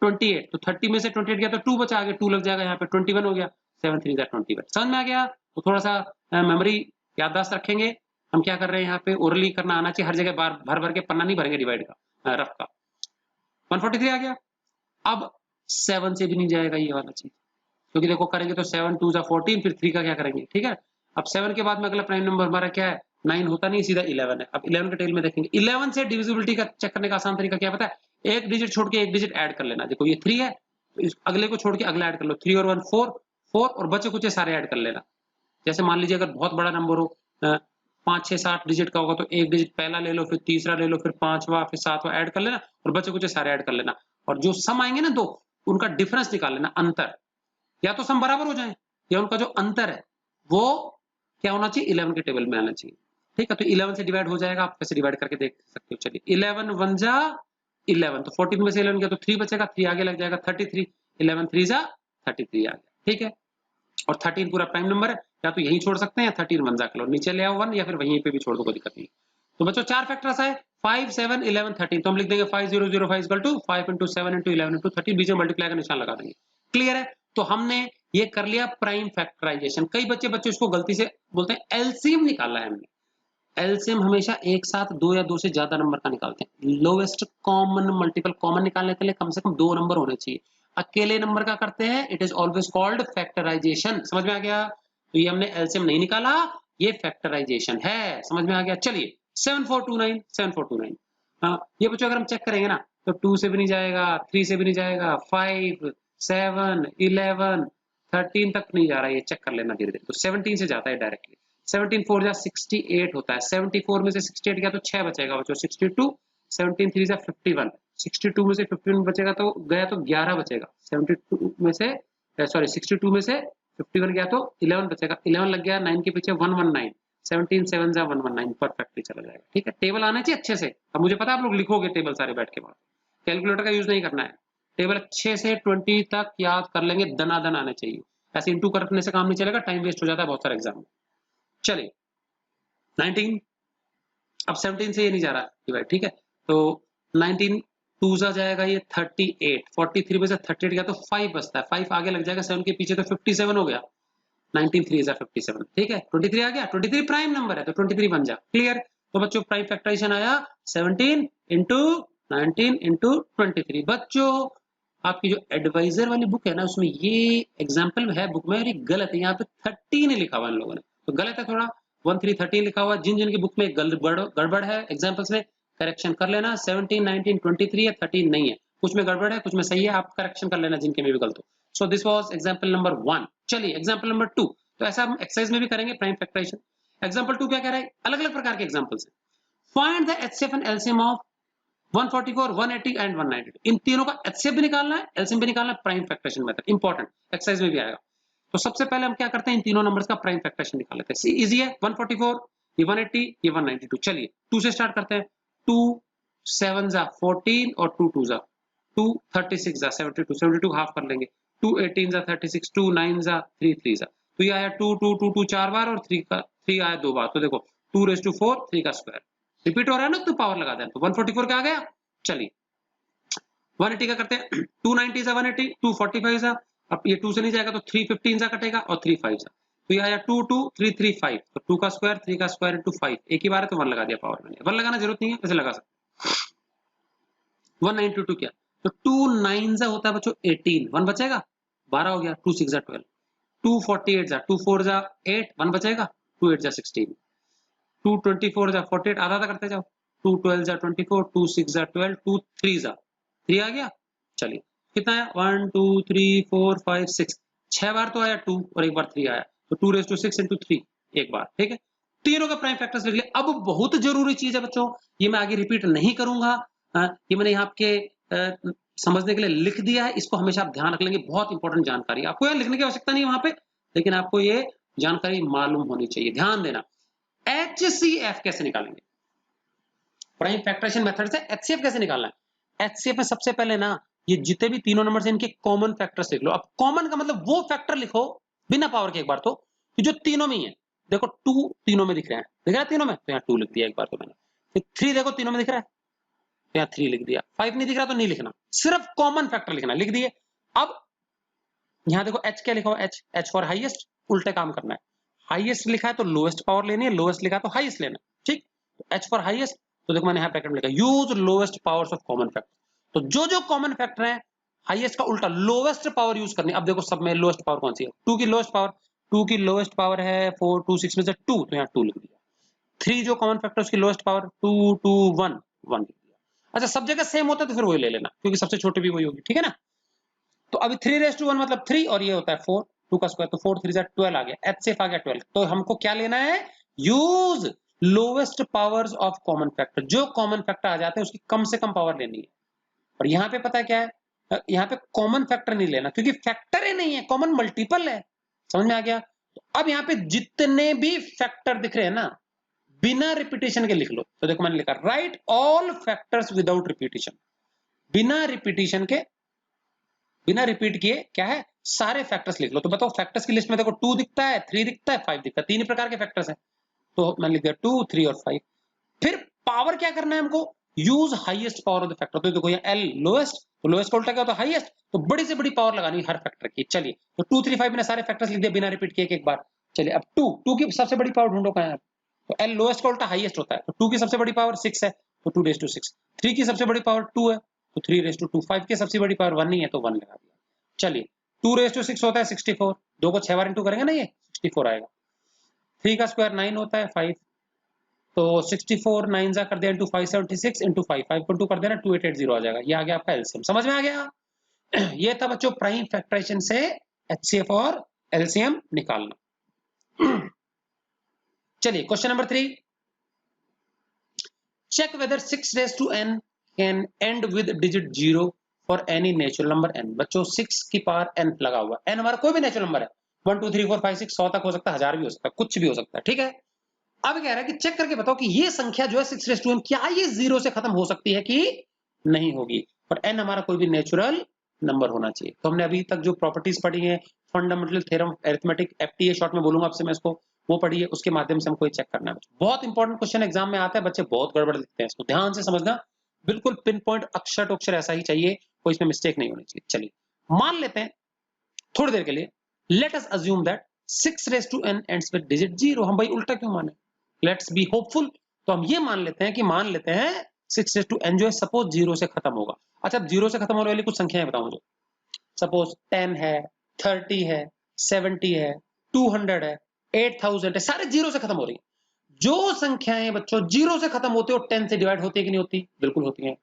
28, तो 30 में से 28 गया तो 2 बचा, आगे 2 लग जाएगा, यहाँ पे 21 हो गया। 7 3 जा 21, समझ में आ गया। तो थोड़ा सा मेमोरी याददाश्त रखेंगे। हम क्या कर रहे हैं यहाँ पे, ओरली करना आना चाहिए, हर जगह बार भर भर के पन्ना नहीं भरेंगे डिवाइड का, रफ का। 143 आ गया। अब 7 से भी नहीं जाएगा ये वाला चीज, क्योंकि देखो करेंगे तो 7 2 जा 14, फिर 3 का क्या करेंगे, ठीक है। अब 7 के बाद में अगला प्राइम नंबर हमारा क्या है, 9 होता नहीं, सीधा 11 है। अब 11 के टेल में देखेंगे, 11 से डिविजिबिलिटी का चेक करने का आसान तरीका क्या पता है, एक डिजिट छोड़ के एक डिजिट ऐड कर लेना। देखो ये 3 है, तो इस अगले को छोड़ के अगला ऐड कर लो, 3 और 1 4, 4 और बचे कुछ सारे ऐड कर लेना। जैसे मान लीजिए अगर बहुत बड़ा नंबर हो, 5 6 7 डिजिट का होगा, तो एक डिजिट पहला ले लो, फिर तीसरा ले लो, फिर 5वां, फिर 7वां ऐड कर लेना, और बचे कुछ सारे ऐड कर लेना। और जो सम आएंगे ना दो, उनका डिफरेंस निकाल लेना, अंतर, या तो सम बराबर हो जाए, या उनका जो अंतर है वो क्या होना चाहिए, 11 के टेबल में आना चाहिए, ठीक है। तो 11 से डिवाइड हो जाएगा, आप कैसे डिवाइड करके देख सकते हो। चलिए 11 1 जा 11, तो 14 में से 11 गया तो 3 बचेगा, 3 आगे लग जाएगा 33, 11 3 जा 33 आ गया, ठीक है। और 13 पूरा प्राइम नंबर है, या तो यहीं छोड़ सकते हैं, या 13 1 जा कर लो, नीचे ले आओ 1, या फिर वहीं पे भी छोड़ दो, कोई दिक्कत नहीं। तो बच्चों 4 फैक्टर्स है, 5 7 11 13, तो हम लिख देंगे 5 0 0 5 5 into 7 into 11 into 13, बीच में मल्टीप्लाई का निशान लगा देंगे, क्लियर है। तो हमने ये कर लिया प्राइम फैक्टराइजेशन। कई बच्चे इसको गलती से बोलते हैं एलसीएम निकाला है हमने। एलसीएम हमेशा एक साथ 2 या 2 से ज्यादा नंबर का निकालते हैं। लोएस्ट कॉमन मल्टीपल कॉमन निकालने के लिए कम से कम 2 नंबर होने चाहिए। अकेले नंबर का करते हैं, it is always called factorization. समझ में आ गया। तो ये हमने एलसीएम नहीं निकाला, ये फैक्टराइजेशन है, समझ में आ गया। चलिए 7429 7429, हाँ ये बच्चों अगर हम चेक करेंगे ना, तो 2 से भी नहीं जाएगा, 3 से भी नहीं जाएगा, 5 7 11 13 तक नहीं जा रहा है, ये चेक कर लेना धीरे धीरे। तो 17 से जाता है डायरेक्टली, 17 4 जा 68 होता है, 74 में से 68 गया तो 6 बचेगा बच्चों, 62, 17 3 जा 51, 62 में से 51 बचेगा तो गया तो 11 बचेगा, 72 में से सॉरी 62 में से 51 गया तो 11 बचेगा, 11 लग गया 9 के पीछे 119, 17 7 जा 119, परफेक्टली चला जाएगा, ठीक है। टेबल आना चाहिए अच्छे से। अब मुझे पता है आप लोग लिखोगे टेबल सारे बैठ के, बाद कैलकुलेटर का यूज नहीं करना है, टेबल अच्छे से 20 तक याद कर लेंगे, दनादन आने चाहिए। ऐसे इंटू करने से काम नहीं चलेगा, टाइम वेस्ट हो जाता है बहुत सारे एग्जाम में। चलिए 19, अब 17 से ये नहीं जा रहा डिवाइड, ठीक है। तो 19 2 जा जाएगा ये 38, 43 में से 38 गया तो 5 बचता है, 5 आगे लग जाएगा 7 के पीछे तो 57 हो गया, 19 3 जा 57, ठीक है। 23 आ गया, 23 प्राइम नंबर है तो 23 बन जा, क्लियर। तो बच्चों प्राइम फैक्टराइजेशन आया 17 इंटू 19 इंटू 23। बच्चों आपकी जो एडवाइजर वाली बुक है ना, उसमें ये एग्जाम्पल है बुक में, और ये गलत है, यहाँ पे 13 लिखा हुआ इन लोगों ने, तो गलत है थोड़ा, 1 3 13 लिखा हुआ। जिन जिन की बुक में गड़बड़ है एग्जाम्पल्स में, करेक्शन कर लेना। 17 19 23 है, 13 नहीं है, कुछ में गड़बड़ है कुछ में सही है, आप करेक्शन कर लेना जिनके में भी गलत हो। So this was example number 1। चलिए एग्जांपल नंबर 2, तो ऐसा हम एक्सरसाइज में भी करेंगे प्राइम फैक्टराइजेशन। एग्जांपल 2 क्या कह रहा है, अलग अलग प्रकार के एग्जांपल्स हैं। Find the HCF and LCM of 144 180 and 192। इन तीनों का एचसीएफ भी निकालना है, एलसीएम भी निकालना है, prime factorization method important, exercise में भी आएगा। तो सबसे पहले हम क्या करते हैं, इन तीनों नंबर्स का प्राइम फैक्टराइजेशन निकाल लेते हैं। इजी है, 144, ये 180, ये 192। चलिए 2 से स्टार्ट करते हैं। 2 7 जा 14 और 2 2 जा 2 36 जा 72, 72 हाफ कर लेंगे। 2 18 जा 36, 2 9 जा 3 3 जा, तो ये आया 2 2 2 2 4 बार, और 3 आया 2 बार, तो देखो 2 रेज़ टू 4 3 का स्क्वायर रिपीट हो रहा है ना, तो पावर लगा दें, तो 144 का आ गया। चलिए 180 का करते हैं। 290 जा 180, 245 जा, अब ये 2 से नहीं जाएगा तो 315 जा कटेगा, और 35 जा, तो ये आया 2 2 3 3 5, तो 2 का स्क्वायर 3 का स्क्वायर इंटू 5, एक ही बार है तो 1 लगा दिया पावर में, 1 लगाना जरूरत नहीं है, ऐसे लगा सकते। 1922 क्या, तो 2 9 जा होता है बच्चों 18, 1 बचेगा, 12 हो गया, 2 6 जा 12, 2 48 जा 2 4 जा 8, 1 बचेगा, 2 8 जा 16, 2 24 जा 48, आधा आधा करते जाओ, 2 12 जा 24, 2 6 जा 12, 2 3 जा 3 आ गया। चलिए कितना आया 1 2 3 4 5 6, 6 बार तो आया 2 और एक बार 3 आया, तो 2⁻6 into 3 एक बार, ठीक है। तीनों का प्राइम फैक्टर्स लिख लिया। अब बहुत जरूरी चीज है बच्चों, ये मैं आगे रिपीट नहीं करूंगा, ये मैंने यहाँ आपके समझने के लिए लिख दिया है, इसको हमेशा आप ध्यान रख लेंगे, बहुत इंपॉर्टेंट जानकारी। आपको यहाँ लिखने की आवश्यकता नहीं है वहां पे, लेकिन आपको ये जानकारी मालूम होनी चाहिए। ध्यान देना, HCF कैसे निकालेंगे, प्राइम फैक्टराइजेशन मेथड से HCF कैसे निकालना है। HCF में सबसे पहले ना ये जितने भी तीनों नंबर से इनके कॉमन फैक्टर्स लिख लो। अब कॉमन का मतलब वो फैक्टर लिखो बिना पावर के एक बार, तो जो तीनों में ही है। देखो 2 तीनों में दिख रहा है, दिख रहा है तीनों में, तो यहाँ 2 लिख दिया एक बार तो मैंने। फिर 3 देखो तीनों में दिख रहा है, तो यहाँ 3 लिख दिया। 5 नहीं दिख रहा तो नहीं लिखना, सिर्फ कॉमन फैक्टर लिखना, लिख दिए। अब यहाँ देखो H क्या लिखा हुआ, H फॉर हाईएस्ट, उल्टे काम करना है। हाईएस्ट लिखा है तो लोएस्ट पावर लेनी है, लोएस्ट लिखा है तो हाईएस्ट लेना है, ठीक। तो H फॉर हाईएस्ट, तो देखो मैंने यहाँ ब्रैकेट में लिखा use lowest powers of common factor. तो जो जो कॉमन फैक्टर है हाईएस्ट का उल्टा लोएस्ट पावर यूज करनी है। अब देखो सब में लोएस्ट पावर कौन सी है, 2 की लोएस्ट पावर, 2 की लोएस्ट पावर है 4 2 6 में से 2, तो यहाँ 2 लिख दिया। 3 जो कॉमन फैक्टर उसकी लोएस्ट पावर 2 2 1 1 लिख दिया। अच्छा सब जगह सेम होता है तो फिर वही ले लेना, क्योंकि सबसे छोटी भी वही होगी, ठीक है ना। तो अभी 3⁻1 मतलब 3 और ये होता है 4, 2 का स्क्वायर, तो 4 3 12 आ गया, HCF आ गया 12। तो हमको क्या लेना है, use lowest powers of common factor. जो कॉमन फैक्टर आ जाते हैं उसकी कम से कम पावर लेनी है। और यहाँ पे पता है क्या है, यहाँ पे कॉमन फैक्टर नहीं लेना, क्योंकि फैक्टर ही नहीं है, कॉमन मल्टीपल है। समझ में आ गया। तो अब यहाँ पे जितने भी फैक्टर दिख रहे हैं ना, बिना रिपीटेशन के लिख लो। तो देखो मैंने लिखा right all factors without repetition, बिना रिपीटेशन के, बिना रिपीट किए क्या है, सारे फैक्टर्स लिख लो। तो बताओ फैक्टर्स की लिस्ट में देखो 2 दिखता है, 3 दिखता है, 5 दिखता है, तीन ही प्रकार के फैक्टर्स हैं। तो मैंने लिख दिया 2 3 और 5। फिर पावर क्या करना है हमको, use highest power of the factor. तो देखो यहाँ L लोएस्ट, तो लोएस्ट का उल्टा क्या होता है हाईएस्ट, तो बड़ी से बड़ी पावर लगानी है हर फैक्टर की। चलिए तो 2 3 5 मैंने सारे फैक्टर्स लिख दिए बिना रिपीट किए एक बार। चलिए अब 2 की सबसे बड़ी पावर ढूंढो कहाँ है, तो L लोएस्ट का उल्टा हाईएस्ट होता है, तो 2 की सबसे बड़ी पावर 6 है, तो 2⁻6। 3 की सबसे बड़ी पावर 2 है, तो 3⁻2। 5 की सबसे बड़ी पावर 1 नहीं है, तो 1 लगा दिया। चलिए 2⁻6 होता है 64, 2 को 6 बार इंटू करेंगे ना, ये 64 आएगा। 3 का स्क्वायर 9 होता है 5, तो 64 9 जा कर दिया इंटू 576 इंटू 5 5 को इंटू कर देना 2880 आ जाएगा। ये आ गया आपका एलसीएम। समझ में आ गया। ये था बच्चों प्राइम फैक्टराइजेशन से एचसीएफ और एलसीएम निकालना। चलिए question number 3, check whether 6⁻n can end with digit 0 for any natural number n। बच्चों 6 की पावर n लगा हुआ, n हमारा कोई भी नेचुरल नंबर है, 1 2 3 4 5 6 100 तक हो सकता है, 1000 भी हो सकता है, कुछ भी हो सकता है, ठीक है। अब कह रहा है कि चेक करके बताओ कि ये संख्या जो है 6⁻n क्या ये 0 से खत्म हो सकती है कि नहीं होगी, और n हमारा कोई भी नेचुरल नंबर होना चाहिए। तो हमने अभी तक जो प्रॉपर्टीज पढ़ी है, fundamental theorem of arithmetic, FTA short में बोलूंगा आपसे मैं इसको, वो पढ़िए, उसके माध्यम से हमको चेक करना है। बहुत इंपॉर्टेंट क्वेश्चन एग्जाम में आता है, बच्चे बहुत गड़बड़ लिखते हैं, इसको ध्यान से समझना, बिल्कुल पिन पॉइंट अक्षर टू अक्षर ऐसा ही चाहिए, कोई इसमें मिस्टेक नहीं होनी चाहिए। चलिए मान लेते हैं थोड़ी देर के लिए, late us assume that 6⁻n ends with digit 0। हम भाई उल्टा क्यों माने, लेट्स बी होपफुल। तो हम ये मान लेते हैं कि 6⁻n जो है सपोज 0 से खत्म होगा। अच्छा 0 से खत्म होने वाली कुछ संख्याएं बताओ मुझे, सपोज 10 है, 30 है, 70 है, 200 है, 8000 है, सारे 0 से खत्म हो रही है। जो संख्याएं बच्चों 0 से खत्म होती है और 10 से डिवाइड होती है कि नहीं होती, बिल्कुल होती है।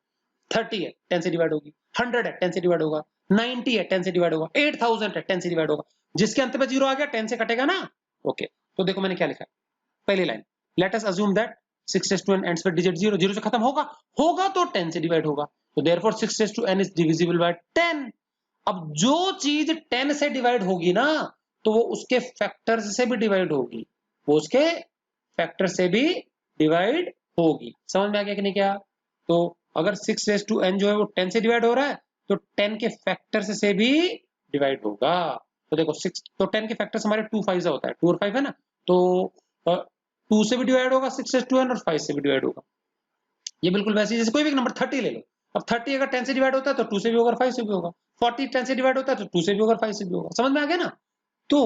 30 है 10 से डिवाइड होगी, 100 है 10 से डिवाइड होगा, 90 है 10 से डिवाइड होगा, 8000 है 10 से डिवाइड होगा। जिसके अंत में 0 आ गया 10 से कटेगा ना। ओके तो देखो मैंने क्या लिखा है, पहली line, late us assume that 6⁻n ends with digit 0, 0 से खत्म होगा, होगा तो 10 से डिवाइड होगा, तो therefore 6⁻n is divisible by 10। अब जो चीज 10 से डिवाइड होगी ना, तो वो उसके फैक्टर्स से भी डिवाइड होगी, वो उसके फैक्टर से भी डिवाइड होगी। समझ में आ गया कि नहीं क्या। तो अगर 6⁻n जो है वो 10 से डिवाइड हो रहा है, तो 10 के फैक्टर्स से भी डिवाइड होगा। तो देखो 6, तो 10 के फैक्टर्स हमारे 2 5 होता है, 2 और 5 है ना, तो 2 से भी डिवाइड होगा 6⁻n और 5 से भी डिवाइड होगा। ये बिल्कुल वैसे जैसे कोई भी नंबर 30 ले लो, अब 30 अगर 10 से डिवाइड होता है तो 2 से भी होगा, 5 से भी होगा। 40 10 से डिवाइड होता है तो 2 से भी होगा, 5 से भी होगा। समझ में आ गया ना। तो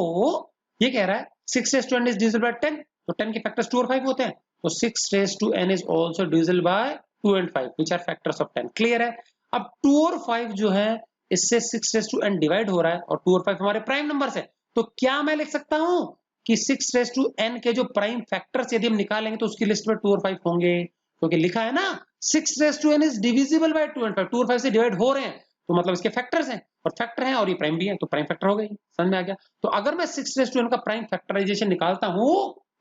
ये कह रहा है 6⁻n इज डिविजिबल बाय 10, तो 10 के फैक्टर्स 2 और 5 होते हैं, तो 6⁻n is also divisible by 2 and 5 which are factors of 10। Clear है। अब 2 और 5 जो है इससे 6⁻n डिवाइड हो रहा है, और 2 और 5 हमारे प्राइम नंबर्स है, तो क्या मैं लिख सकता हूं कि 6⁻n के जो प्राइम फैक्टर्स यदि हम निकालेंगे तो उसकी लिस्ट में 2 और 5 होंगे, क्योंकि लिखा है ना 6⁻n is divisible by 2 and 5, 2 और 5 से डिवाइड हो रहे हैं, तो मतलब इसके फैक्टर्स हैं, और फैक्टर हैं और ये प्राइम भी है, तो प्राइम फैक्टर हो गई। समझ में आ गया? तो अगर मैं 6n का प्राइम फैक्टराइजेशन निकालता हूं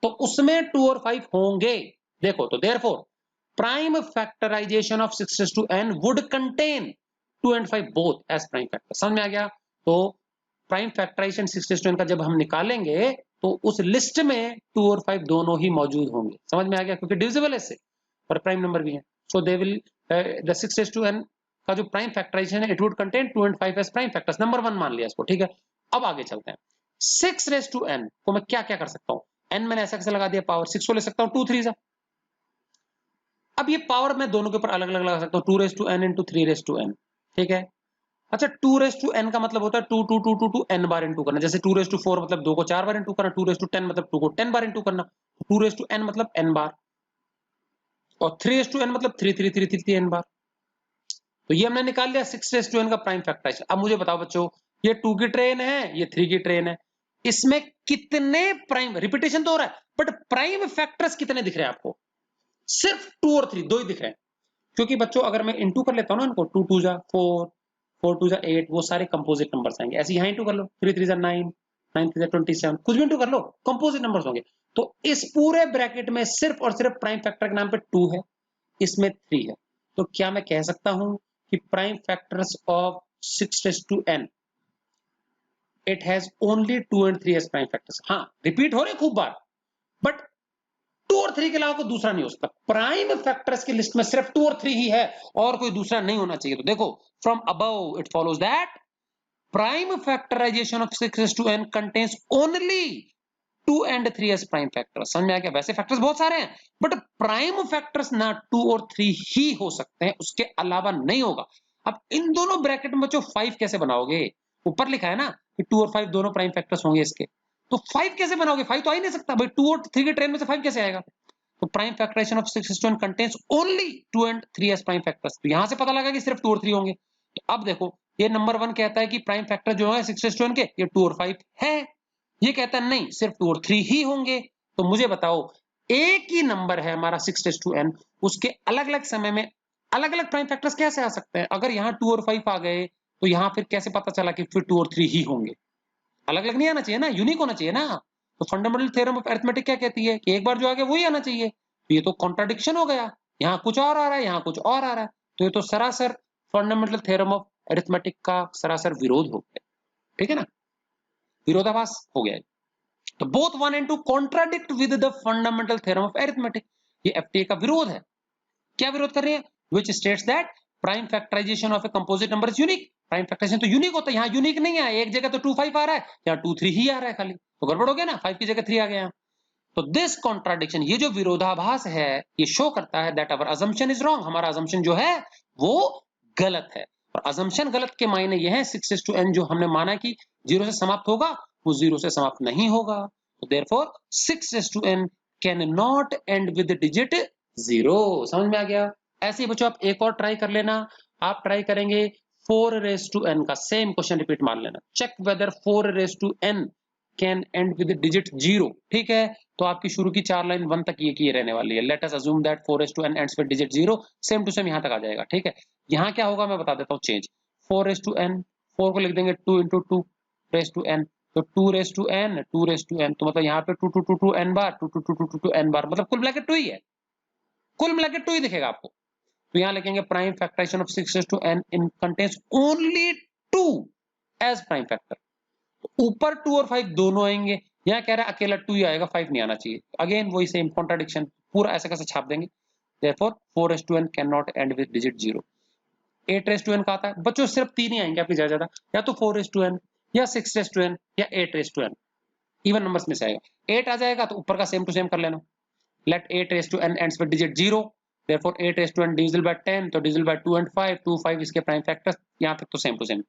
तो उसमें 2 और 5 होंगे। देखो, तो therefore prime factorization of 6n would contain 2 and 5 both as prime factor. समझ में आ गया? तो प्राइम फैक्टराइजेशन 6n का जब हम निकालेंगे तो उस लिस्ट में 2 और 5 दोनों ही मौजूद होंगे। समझ में आ गया? क्योंकि डिविजिबल है इससे और प्राइम नंबर भी है। सो दे विल द 6n का जो प्राइम फैक्टराइजेशन है it would contain 2 and 5 as prime factors. Number 1 मान लिया इसको, ठीक है। अब आगे चलते हैं। 6n को मैं क्या क्या कर सकता हूं? n मैंने ऐसा कैसे लगा दिया, पावर 6 को ले सकता हूं 2 3 जा। अब ये पावर मैं दोनों के ऊपर अलग अलग लगा सकता हूं, 2n into 3n, ठीक है। अच्छा, 2n का मतलब होता है 2 2 2 2 2 n बार इंटू करना। जैसे 2 4 मतलब 2 को 4 बार इंटू करना, 2 मतलब 2 को 10 बार इंटू करना, 2n मतलब n बार, और 3n मतलब 3 3 3 3 n बार। तो ये हमने निकाल लिया 6n का प्राइम फैक्टराइजेशन। अब मुझे बताओ बच्चों, ये 2 की ट्रेन है, ये 3 की ट्रेन है, इसमें कितने प्राइम, रिपीटेशन तो हो रहा है बट प्राइम फैक्टर्स कितने दिख रहे हैं आपको? सिर्फ 2 और 3 दो ही दिख रहे हैं। क्योंकि बच्चों अगर मैं इंटू कर लेता हूं ना इनको, 2 2 जा 4, 4 2 जा 8, वो सारे कंपोजिट नंबर्स आएंगे। ऐसे यहां इंटू कर लो, 3 3 जा 9, 9 3 जा 27, कुछ भी इंटू कर लो, कंपोजिट नंबर्स होंगे। तो इस पूरे ब्रैकेट में सिर्फ और सिर्फ प्राइम फैक्टर के नाम पे 2 है, इसमें 3 है। तो क्या मैं कह सकता हूं कि prime factors of 6n it has only 2 and 3 as prime factors. हाँ, रिपीट हो रहे खूब बार, बट 2 और 3 के अलावा कोई दूसरा नहीं हो सकता। प्राइम फैक्टर्स की लिस्ट में सिर्फ 2 और 3 ही है और कोई दूसरा नहीं होना चाहिए। तो देखो, from above it follows that prime factorization of 6n contains only 2 and 3 as prime factors. समझ में आ गया? वैसे फैक्टर्स बहुत सारे हैं बट प्राइम फैक्टर्स ना 2 और 3 ही हो सकते हैं, उसके अलावा नहीं होगा। अब इन दोनों ब्रैकेट में बच्चों 5 कैसे बनाओगे? ऊपर लिखा है ना कि 2 और 5 दोनों प्राइम फैक्टर्स होंगे इसके, तो 5 कैसे बनाओगे? 5 तो आ ही नहीं सकता भाई, 2 और 3 की ट्रेन में से 5 कैसे आएगा? तो prime factorization of 6n contains only 2 and 3 as prime factors. तो यहां से पता लगा कि सिर्फ 2 और 3 होंगे। तो अब देखो, ये नंबर 1 कहता है कि प्राइम फैक्टर जो है 6n के ये 2 और 5 है, ये कहता है नहीं सिर्फ 2 और 3 ही होंगे। तो मुझे बताओ, एक ही नंबर है हमारा 6n, उसके अलग अलग समय में अलग अलग प्राइम फैक्टर्स कैसे आ सकते हैं? अगर यहाँ 2 और 5 आ गए तो यहाँ फिर कैसे पता चला कि फिर 2 और 3 ही होंगे? अलग अलग नहीं आना चाहिए ना, यूनिक होना चाहिए ना। तो फंडामेंटल थ्योरम ऑफ अरिथमेटिक क्या कहती है कि एक बार जो आ गया वही आना चाहिए। तो ये तो कॉन्ट्राडिक्शन हो गया, यहाँ कुछ और आ रहा है, यहाँ कुछ और आ रहा है। तो ये तो सरासर फंडामेंटल थ्योरम ऑफ अरिथमेटिक का सरासर विरोध हो गया, ठीक है ना, विरोधाभास हो गया। तो both 1 and 2 contradict with the fundamental theorem of arithmetic. ये एफटीए का विरोध है। क्या विरोध कर रहे हैं? Which states that prime factorization of a composite number is unique. Prime factorization तो यूनिक होता है, यहाँ यूनिक नहीं है। एक जगह तो 2 5 आ रहा है, यहाँ 2 3 ही आ रहा है खाली, तो गड़बड़ हो गया ना, 5 की जगह 3 आ गया। तो दिस कॉन्ट्राडिक्शन, ये जो विरोधाभास है, ये शो करता है that our assumption is wrong. हमारा अजम्पशन जो है वो गलत है। और अजम्पशन गलत के मायने ये है 6n जो हमने माना कि 0 से समाप्त होगा, वो 0 से समाप्त नहीं होगा। तो therefore 6n can not and with digit 0। समझ में आ गया? ऐसे ही बच्चों आप एक और ट्राई कर लेना। आप ट्राई करेंगे 4n का सेम क्वेश्चन रिपीट मार लेना। Check whether 4n can end with digit 0, ठीक है। तो आपकी शुरू की 4 लाइन 1 तक ये की रहने वाली है। Let us assume that 4n ends with digit 0, same to same यहां तक आ जाएगा, ठीक है। यहां क्या होगा मैं बता देता हूं चेंज। 4n, 4 को लिख देंगे 2 into 2 raised to n, तो 2 raised to n, 2 raised to n, तो मतलब यहाँ पे 2 2 2 2 n बार, 2 2 2 2 2 n बार, मतलब कुल मिला के 2 ही है, कुल मिला के 2 ही दिखेगा आपको। तो यहाँ लिखेंगे prime factorization of 6n in contains only 2 as prime factor. तो ऊपर 2 और 5 दोनों आएंगे, यहाँ कह रहा है अकेला 2 ही आएगा, 5 नहीं आना चाहिए। अगेन वही सेम कॉन्ट्राडिक्शन, पूरा ऐसे कैसे छाप देंगे। Therefore 4n can not and with digit 0। 8n का आता है बच्चों, सिर्फ 3 ही आएंगे आपकी ज्यादा, या तो 4n या 6n या 8n, इवन नंबर्स में से आएगा। 8 आ जाएगा तो ऊपर का सेम टू सेम कर लेना। Let 8n ends with digit 0, therefore 8n divisible by 10, तो divisible by 2 and 5, 2 5 इसके प्राइम फैक्टर्स, यहाँ तक तो सेम टू सेम।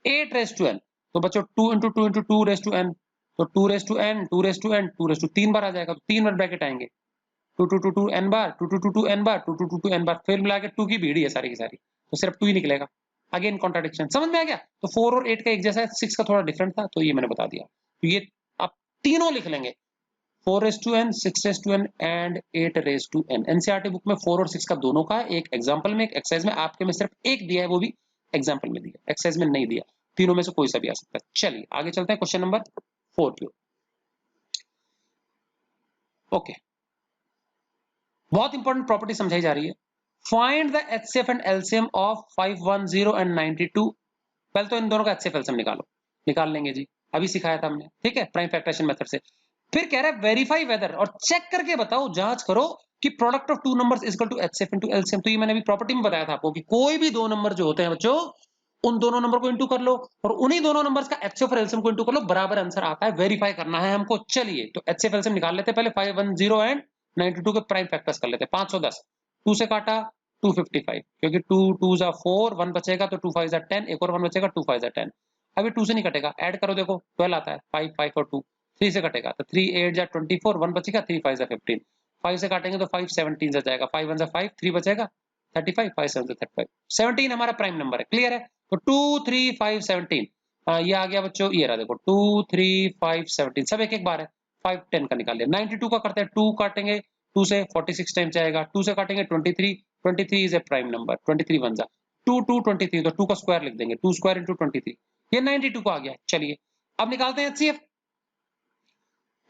8n, तो बच्चों 2 into 2 into 2 raised to n, तो 2 raised to n, 2 raised to n, 2 raised to 3 बार आ जाएगा, तो 3 बार ब्रैकेट आएंगे। 2 2 2 2 n बार, 2 2 2 2 n बार, 2 2 2 2 n बार, फिर मिला के 2 की भीड़ ही है सारी की सारी, तो सिर्फ 2 ही निकलेगा। अगेन कॉन्ट्राडिक्शन, समझ में आ गया? तो 4 और 8 का एक जैसा है, 6 का थोड़ा डिफरेंट था, तो ये मैंने बता दिया। तो ये आप तीनों लिख लेंगे, 4n, 6n and 8n। NCERT book में 4 और 6 का दोनों का, एक एग्जांपल में, एक एक्सरसाइज में आपके में सिर्फ एक दिया है, वो भी एग्जाम्पल में दिया, एक्सरसाइज में नहीं दिया, तीनों में से कोई सा भी आ सकता है। चलिए आगे चलते हैं क्वेश्चन नंबर 4 पे। ओके, बहुत इंपॉर्टेंट प्रॉपर्टी समझाई जा रही है। Find the HCF and LCM of 510 and 92। पहले तो इन दोनों का एचसीएफ एलसीएम निकालो, निकाल लेंगे जी, अभी सिखाया था हमने, ठीक है, प्राइम फैक्टराइजेशन मेथड से। फिर कह रहा है वेरीफाई वेदर, और चेक करके बताओ, जांच करो कि product of two numbers is equal to HCF into LCM. तो ये मैंने अभी प्रॉपर्टी में बताया था आपको कि कोई भी दो नंबर जो होते हैं बच्चों, उन दोनों नंबर को इंटू कर लो और उन्हीं दोनों नंबर्स का एचसीएफ और एलसीएम को इंटू कर लो, बराबर आंसर आता है। वेरीफाई करना है हमको। चलिए तो एचसीएफ एलसीएम निकाल लेते हैं पहले। 510 एंड 92 के प्राइम फैक्टर्स कर लेते हैं। 510, 2 से काटा 255, क्योंकि 2 2 जा 4, 1 बचेगा तो 2 5 जा 10, एक और 1 बचेगा, 2 5 जा 10। अभी 2 से नहीं कटेगा, ऐड करो, देखो 12 आता है, 5 5 और 2। 3 से कटेगा तो 3 8 जा 24, 1 बचेगा, 3 5 जा 15। 5 से काटेंगे तो 5 17 से जाएगा, 5 1 जा 5, 3 बचेगा 35, 5 7 जा 35, 17 हमारा प्राइम नंबर है। क्लियर है? तो 2 3 5 17 ये आ गया बच्चों, ये रहा देखो 2 3 5 17, सब एक एक बार है। 5 10 का निकाल लिया। 92 का करते हैं, 2 काटेंगे 2 से 46 टाइम्स जाएगा, 2 से काटेंगे 23, 23 इज ए प्राइम नंबर, 23 बन जा 2 2 23, तो 2 का स्क्वायर लिख देंगे, 2 स्क्वायर इंटू 23, ये 92 का आ गया। चलिए अब निकालते हैं एचसीएफ।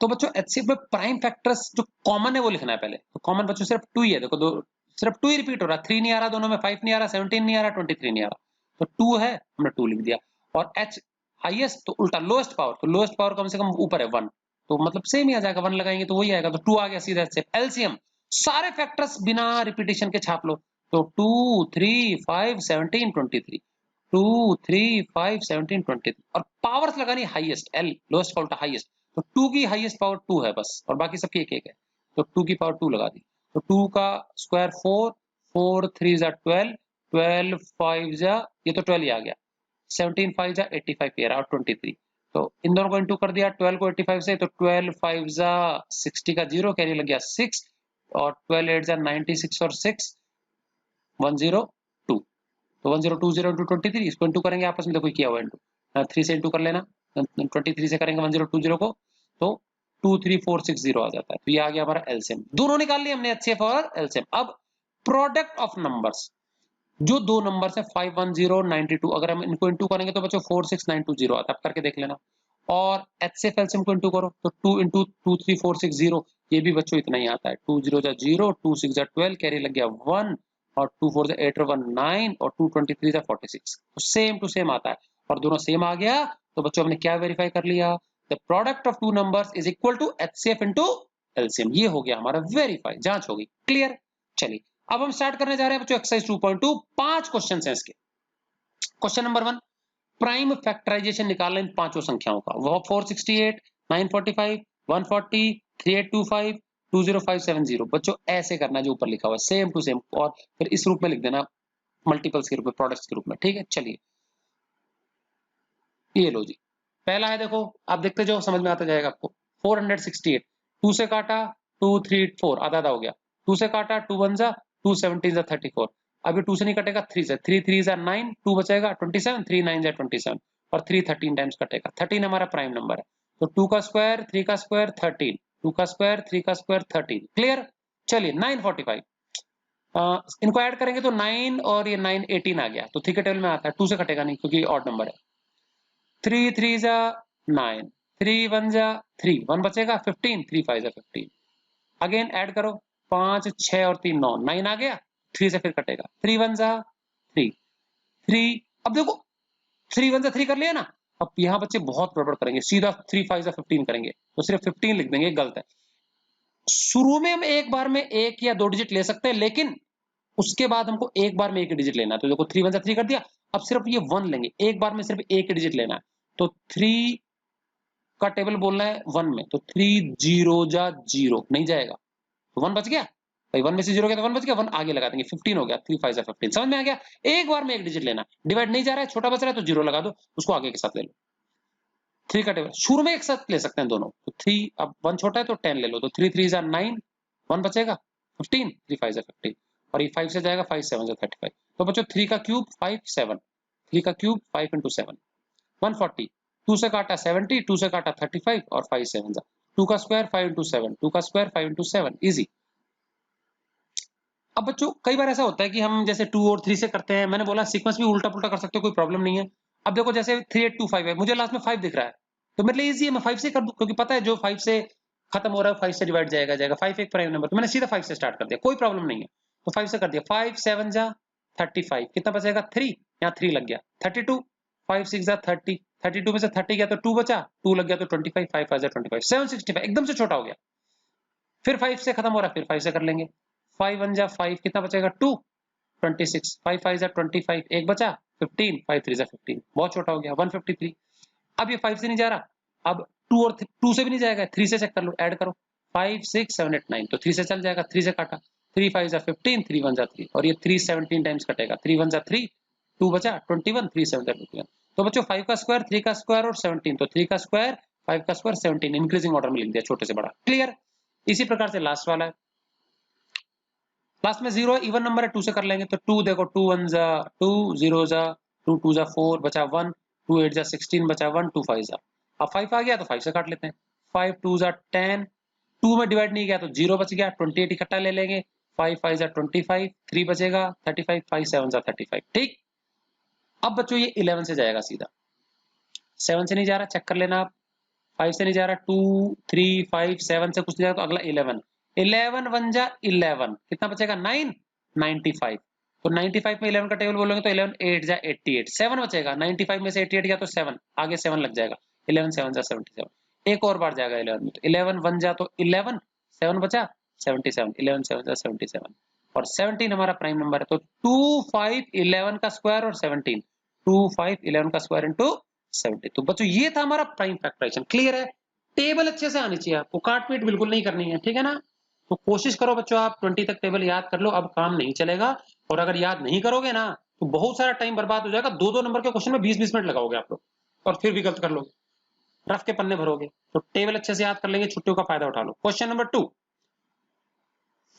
तो बच्चों एचसीएफ में प्राइम फैक्टर्स जो कॉमन है वो लिखना है पहले। तो कॉमन बच्चों सिर्फ 2 ही है, देखो दो, सिर्फ 2 ही रिपीट हो रहा है, 3 नहीं आ रहा दोनों में, 5 नहीं आ रहा, 17 नहीं आ रहा, 23 नहीं आ रहा, तो 2 है, हमने 2 लिख दिया। और एच हाईएस्ट तो उल्टा लोएस्ट पावर, तो लोएस्ट पावर कम से कम ऊपर है 1, तो मतलब सेम ही आ जाएगा, 1 लगाएंगे तो वही आएगा, तो 2 आ गया सीधा एचसीएफ। एलसीएम सारे फैक्टर्स बिना रिपीटेशन के छाप लो, तो 2 3 5 17 23, 2 3 5 17 23, और पावर्स लगानी highest, L lowest power highest, तो 2 की हाईएस्ट पावर 2 है बस, और बाकी सबकी एक एक है, तो 2 की पावर 2 लगा दी, तो 2 का स्क्वायर 4, 4 3 जा 12, 12 5 जा, ये तो 12 ही आ गया, 17 5 जा 85 ये रहा, और 23, तो इन दोनों को इंटू कर दिया 12 को 85 से, तो 12 5 जा 60 का 0 कैरी लग गया 6, और 12 8 जा 96 और 6 102, तो 1020 इंटू 23, इसको इंटू करेंगे आपस में, देखो किया हुआ इंटू, 3 से इंटू कर लेना, 23 से करेंगे 1020 को, तो 23460 आ जाता है। तो ये आ गया हमारा एलसीएम। दोनों निकाल लिए हमने, एचसीएफ और एलसीएम। अब प्रोडक्ट ऑफ नंबर्स, जो दो नंबर्स है 510 92, अगर हम इनको इंटू करेंगे तो बच्चों 46920 आता है, करके देख लेना। और एचसीएफ एलसीएम को इंटू करो तो 2 इंटू 23460, ये भी बच्चों इतना ही आता है, 2 0 जा 0, 2 6 जा 12, कैरी लग गया 1, और 2 4 जा 8 और 1 9, और 2 23 जा 46, तो सेम टू सेम आता है, और दोनों सेम आ गया, तो बच्चों हमने क्या वेरीफाई कर लिया, the product of two numbers is equal to HCF into LCM, ये हो गया हमारा वेरीफाई, जांच होगी। क्लियर? चलिए अब हम स्टार्ट करने जा रहे हैं बच्चों एक्सरसाइज 2.2, 5 क्वेश्चन हैं इसके। क्वेश्चन नंबर 1, प्राइम फैक्टराइजेशन निकालना इन पांचों संख्याओं का, वो 468 945 140 3825 20570, बच्चों ऐसे करना जो ऊपर लिखा हुआ है, सेम टू सेम, और फिर इस रूप में लिख देना, मल्टीपल्स के रूप में, प्रोडक्ट्स के रूप में, ठीक है। चलिए ये लो जी, पहला है, देखो आप देखते जाओ, समझ में आता जाएगा आपको। 468, 2 से काटा 2 3 4, आधा आधा हो गया, 2 से काटा 2 1 जा 2 17 जा 34, अभी 2 से नहीं कटेगा, 3 से, 3 3 जा 9, 2 बचेगा 27, 3 9 जा 27, और 3 13 टाइम्स कटेगा, 13 हमारा प्राइम नंबर है, तो 2 का स्क्वायर 3 का स्क्वायर 13, 2 का स्क्वायर 3 का स्क्वायर 13। क्लियर? चलिए 945, इनको ऐड करेंगे तो 9 और ये 9 18 आ गया, तो 3 के टेबल में आता है, 2 से कटेगा नहीं क्योंकि ऑड नंबर है। 3 3 जा 9, 3 1 जा 3, 1 बचेगा 15, 3 5 जा 15, अगेन ऐड करो, 5 6 और 3 9, 9 आ गया, 3 से फिर कटेगा, 3 1 जा 3 3, अब देखो 3 1 जा 3 कर लिया ना, अब यहाँ बच्चे बहुत गड़बड़ करेंगे, सीधा 3 5 जा 15 करेंगे, तो सिर्फ 15 लिख देंगे, गलत है। शुरू में हम एक बार में एक या दो डिजिट ले सकते हैं, लेकिन उसके बाद हमको एक बार में एक डिजिट लेना है, तो देखो 3 1 जा 3 कर दिया, अब सिर्फ ये 1 लेंगे, एक बार में सिर्फ एक डिजिट लेना है, तो 3 का टेबल बोलना है 1 में, तो 3 0 जा 0 नहीं जाएगा, तो 1 बच गया भाई, 1 में से 0 गया तो 1 बच गया, 1 आगे लगा देंगे, 15 हो गया, 3 5 जा 15, समझ में आ गया। एक बार में एक डिजिट लेना, डिवाइड नहीं जा रहा है, छोटा बच रहा है तो 0 लगा दो, उसको आगे के साथ ले लो। 3 का टेबल शुरू में एक साथ ले सकते हैं दोनों, तो 3, अब 1 छोटा है तो 10 ले लो, तो 3 3 जा 9, 1 बचेगा 15, 3 5 जा 15, और ये 5 से जाएगा, 5 7 जा 35, तो बच्चों 3 का क्यूब 5 7, 3 का क्यूब 5 into 7 140, 2 से काटा 70, 2 से काटा 35, और 5 7 जा 2 का स्क्वायर 5 into 7, 2 का स्क्वायर 5 into 7, इजी। अब बच्चों कई बार ऐसा होता है कि हम जैसे 2 और 3 से करते हैं, मैंने बोला सीक्वेंस भी उल्टा पुल्टा कर सकते हो, कोई प्रॉब्लम नहीं है। अब देखो जैसे 3825 है, मुझे लास्ट में 5 दिख रहा है, तो मेरे लिए इजी है, मैं 5 से कर दूं, क्योंकि पता है जो 5 से खत्म हो रहा है 5 से डिवाइड जाएगा 5 एक प्राइम नंबर, तो मैंने सीधा 5 से स्टार्ट कर दिया, कोई प्रॉब्लम नहीं है। तो 5 से कर दिया, 5 7 जा 35, कितना बचेगा 3, यहाँ 3 लग गया 32, 5 6 जा 30, 32 में से 30 गया तो 2 बचा, 2 लग गया तो 25, 5 5 जा 25, 765 एकदम से छोटा हो गया। फिर 5 से खत्म हो रहा है, फिर 5 से कर लेंगे, 5 1 जा 5, कितना बचेगा 2, 26, 5 5 जा 25, एक बचा 15, 5 3 जा 15, बहुत छोटा हो गया 153। अब ये 5 से नहीं जा रहा, अब 2 और 2 से भी नहीं जाएगा, 3 से चेक कर लो, ऐड करो, 5 6 7 8 9, तो 3 से चल जाएगा, 3 से काटा, 3 5 जा 15, 3 1 जा 3, और ये 3 17 टाइम्स कटेगा, 3 1 जा 3, 2 बचा 21, 3 7 जा 21। तो बच्चों 5 का स्क्वायर, 3 का स्क्वायर और 17, तो 3 का स्क्वायर 5 का स्क्वायर 17, इंक्रीजिंग ऑर्डर में लिख दिया, छोटे से बड़ा, क्लियर। इसी प्रकार से लास्ट वाला है, लास्ट में 0 इवन नंबर है, 2 से कर लेंगे, तो 2 देखो 2 1 जा 2, 0 जा 2, 2 जा 4, बचा 1, 2 8 जा 16, बचा 1, 2 5 जा, अब 5 आ गया तो 5 से काट लेते हैं, 5 2 जा 10, 2 में डिवाइड नहीं किया तो 0 बच गया, 28 इकट्ठा ले लेंगे, 5 5 जा 25, 3 बचेगा 35, 5 7 जा 35, ठीक। अब बच्चों ये 11 से जाएगा सीधा, 7 से नहीं जा रहा, चेक कर लेना आप, 5 से नहीं जा रहा, 2 3 5 7 से कुछ नहीं जाएगा, तो अगला 11, 11 1 जा 11, कितना बचेगा 9, 95, तो 95 में 11 का टेबल बोलोगे तो 11 8 जा 88, 7 बचेगा, 95 में से 88 गया तो 7, आगे 7 लग जाएगा, 11 7 जा 77, एक और बार जाएगा 11 में, तो 11 1 जा तो 11, 7 बचा 77, 11 7 जा 77, और 17 हमारा प्राइम नंबर है, तो 2 5 11 का स्क्वायर और 17, 2 5 11 का स्क्वायर इंटू 70। तो बच्चों ये था हमारा प्राइम फैक्टराइजेशन, क्लियर है। टेबल अच्छे से आनी चाहिए आपको, काट पीट बिल्कुल नहीं करनी है, ठीक है ना। तो कोशिश करो बच्चों आप 20 तक टेबल याद कर लो, अब काम नहीं चलेगा, और अगर याद नहीं करोगे ना तो बहुत सारा टाइम बर्बाद हो जाएगा, 2-2 नंबर के क्वेश्चन में 20-20 मिनट लगाओगे आप लोग, और फिर भी गलत कर लोगे, रफ के पन्ने भरोगे। तो टेबल अच्छे से याद कर लेंगे, छुट्टियों का फायदा उठा लो। Question number 2,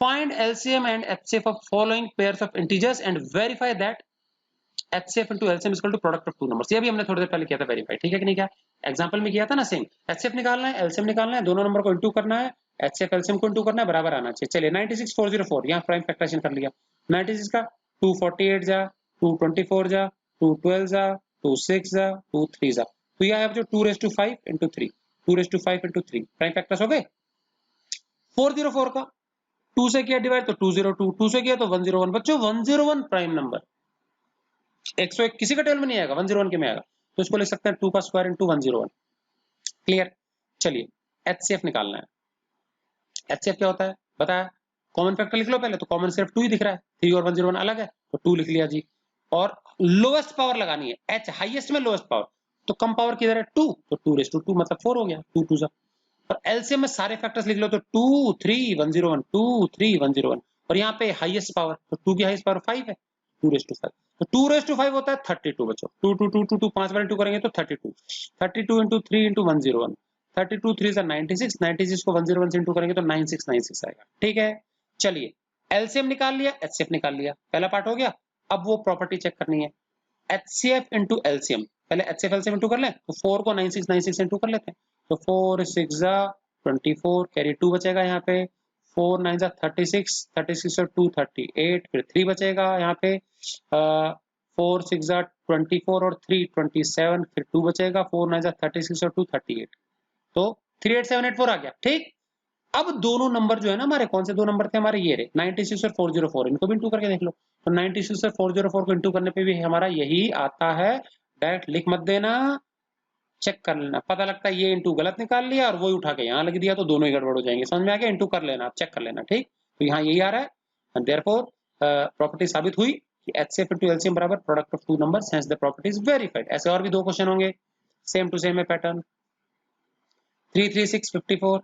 find LCM and HCF of following pairs of integers and verify that HCF into LCM is equal to product of two numbers। ये भी हमने थोड़ी देर पहले किया था वेरीफाई, ठीक है कि नहीं, क्या एग्जांपल में किया था ना सेम। HCF निकालना है, LCM निकालना है, दोनों नंबर को इंटू करना है, HCF LCM को इंटू करना है, बराबर आना चाहिए। चलिए 96404 यहाँ प्राइम फैक्टराइजेशन कर लिया, 96 का 248 जा 224 जा 212 जा 26 जा 23 जा, तो यह है जो 2⁵ into 3, 2⁵ into 3 प्राइम फैक्टर्स हो गए। 404 का 2 से किया डिवाइड तो 202, 2 से किया तो 101, बच्चों 101 प्राइम नंबर, 101 किसी का टेबल में नहीं आएगा, 101 के में आएगा, तो इसको लिख सकते हैं 2 का स्क्वायर इंटू 101, क्लियर। चलिए HCF निकालना है, HCF क्या होता है बताया, कॉमन फैक्टर लिख लो पहले, तो कॉमन सिर्फ 2 ही दिख रहा है, 3 और 101 अलग है, तो 2 लिख लिया जी। और लोएस्ट पावर लगानी है, H हाईएस्ट में लोएस्ट पावर, तो कम पावर किधर है 2, तो 2⁵2 मतलब 4 हो गया, 2 2 जा। और एलसीएम में सारे फैक्टर्स लिख लो, तो 2 3 101, 2 3 101, और यहाँ पे हाईएस्ट पावर, तो 2 की हाईएस्ट पावर 5 है, 2⁵5, तो 2⁵5 होता है 32 बच्चों, 2 2 2 2 2 5 बार इंटू करेंगे तो 32, 32 इंटू 3 इंटू 101, 32 3 से 96, 96 को 101 से इंटू करेंगे तो 9696 आएगा, ठीक है। चलिए एलसीएम निकाल लिया, एचसीएफ निकाल लिया, पहला पार्ट हो गया। अब वो प्रॉपर्टी चेक करनी है, HCF इंटू एलसीएम, पहले HCF एलसीएम इंटू कर लें, तो 4 को 9696 इंटू कर लेते हैं, तो 4 6 जा 24, कैरी 2 बचेगा यहाँ पे, 4 9 जा 36, 36 और 2 38, फिर 3 बचेगा यहाँ पे, 4 6 जा 24 और 3 27, फिर 2 बचेगा, 4 9 जा 36 और 2 38, तो 38784 आ गया, ठीक। अब दोनों नंबर जो है ना हमारे, कौन से दो नंबर थे हमारे, ये रहे 96 और 404, इनको भी इंटू करके देख लो, तो 96 और 404 को इंटू करने पे भी हमारा यही आता है, डायरेक्ट लिख मत देना, चेक कर लेना, पता लगता है ये इंटू गलत निकाल लिया और वही उठा के यहाँ लग दिया, तो दोनों ही गड़बड़ हो जाएंगे, समझ में आ गया, इंटू कर लेना, आप चेक कर लेना, ठीक। तो यहाँ यही आ रहा है, एंड देयरफॉर प्रॉपर्टी साबित हुई कि HCF into LCM बराबर product of two numbers, hence the property is verified. ऐसे और भी दो क्वेश्चन होंगे, सेम टू सेम है पैटर्न। 336 54,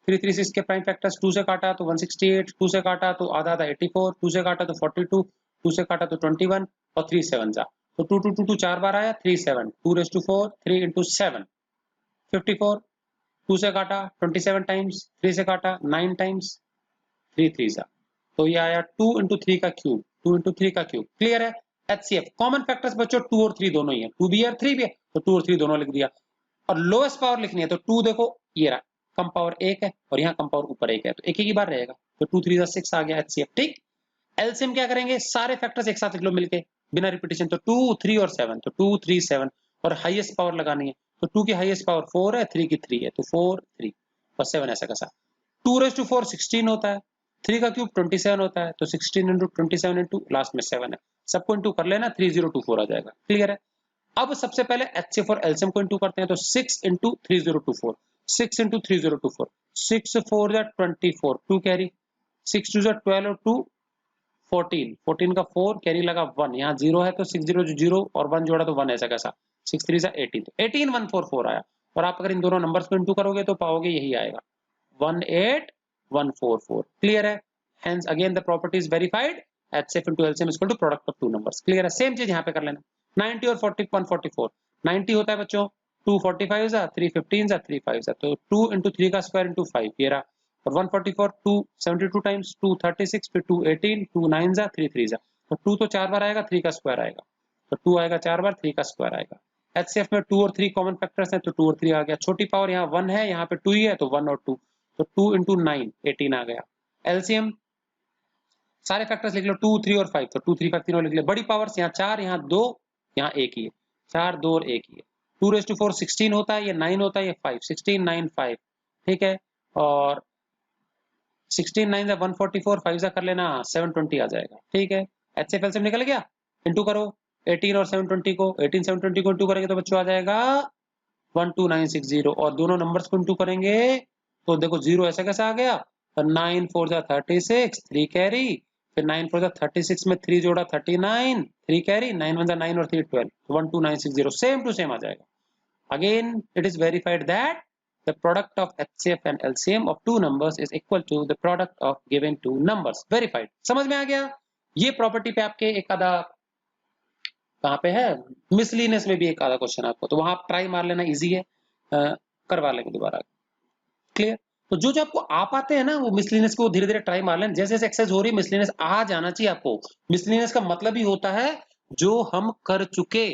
336 के प्राइम फैक्टर्स 2 से काटा तो 168, 2 से काटा तो आधा आधा 84, 2 से काटा तो 42, 2 से काटा तो 21, और 3 7 जा, तो 2 2 2 2 चार बार आया, 3 7, 2⁴, 3 into 7 54, 2 से काटा 27 टाइम्स, 3 से काटा 9 टाइम्स, 3 3 जा, तो ये आया 2 into 3 का क्यूब, 2 into 3 का क्यूब, क्लियर है। HCF कॉमन फैक्टर्स बच्चों 2 और 3 दोनों ही है, 2 भी है 3 भी है, तो 2 और 3 दोनों लिख दिया। और लोएस्ट पावर लिखनी है, तो 2 देखो ये रहा, कम पावर 1 है और यहाँ कम पावर ऊपर 1 है, तो एक ही बार रहेगा, तो 2 3 6 आ गया HCF, ठीक। एलसीएम क्या करेंगे, सारे फैक्टर्स एक साथ लिख लो मिलके बिना रिपीटेशन। तो 2, 3 और 7, तो 2, 3, 7 और हाईएस्ट पावर लगानी है। तो 2 की हाईएस्ट पावर 4 है, 3 की 3 है, तो 4, 3 और 7 ऐसा कैसा। 2⁴ 16 होता है, 3 का क्यूब 27 होता है, तो 16 इंटू 27 इंटू लास्ट में 7 है, सबको इंटू कर लेना, 3024 आ जाएगा। क्लियर है। अब सबसे पहले HCF और LCM को इंटू करते हैं, तो 6 इंटू 3024, 6 इंटू 3024, 6 4 जा 24, 2 कैरी, 6 2 जा 12 और 2 14, 14 का 4 कैरी लगा 1, यहाँ 0 है तो 6 0 0 और 1 जोड़ा तो 1 ऐसा कैसा, 6 3 जा 18, तो 18144 आया। और आप अगर इन दोनों नंबर्स को इंटू करोगे तो पाओगे यही आएगा 18144। क्लियर है। Hence again the property is verified, HCF into LCM is equal to product of two numbers. Clear है। सेम चीज यहाँ पे कर लेना, 90 और 40 144, 90 होता है बच्चों 2 45 जा 3 15 जा 3 5 जा, तो 2 into 3 का स्क्वायर into 5 ये रहा, और 144 2 72 टाइम्स 2 36 फिर 2 18 2 9 जा 3 3 जा, तो 2 तो 4 बार आएगा, 3 का स्क्वायर आएगा, तो 2 आएगा 4 बार, 3 का स्क्वायर आएगा। HCF में 2 और 3 कॉमन फैक्टर्स हैं, तो 2 और 3 आ गया। छोटी पावर यहाँ 1 है, यहाँ पे 2 ही है, तो 1 और 2, तो 2 into 9 18 आ गया। LCM सारे फैक्टर्स लिख लो 2 3 और 5, तो 2 3 5 तीनों लिख ले। बड़ी पावर्स यहाँ 4 यहाँ 2 यहाँ 1 ही है, 4 2 और 1 ही है। 2⁴ 16 होता है, ये 9 होता है, ये 5 16 9 5, ठीक है। और 16 9 144, 5 कर लेना 720 आ जाएगा, ठीक है। HCF LCM निकल गया, इंटू करो 18 और 720 को, 18 720 को इंटू करेंगे तो बच्चों आ जाएगा 12960, और दोनों नंबर्स को इंटू करेंगे तो देखो 0 ऐसा कैसा आ गया, तो 9 4 जा 36, 3 कैरी, फिर 9 4 जा 36 में 3 जोड़ा 39, 3 कैरी, 9 1 जा 9 और 3 12, 12960 सेम टू सेम आ जाएगा। Again, it is verified that the product of HCF and LCM of two numbers is equal to the product of given two numbers. Verified. समझ में आ गया। ये प्रॉपर्टी पे आपके एक आधा कहाँ पे है, मिसलिनियस में भी एक आधा क्वेश्चन आपको, तो वहां आप ट्राई मार लेना, इजी है, करवा लेंगे दोबारा। क्लियर। तो जो जो आपको आ पाते हैं ना वो मिसलिनियस को धीरे धीरे ट्राई मार लेना, जैसे जैसे एक्सरसाइज हो रही है मिसलिनियस आ जाना चाहिए आपको। मिसलिनियस का मतलब ही होता है जो हम कर चुके,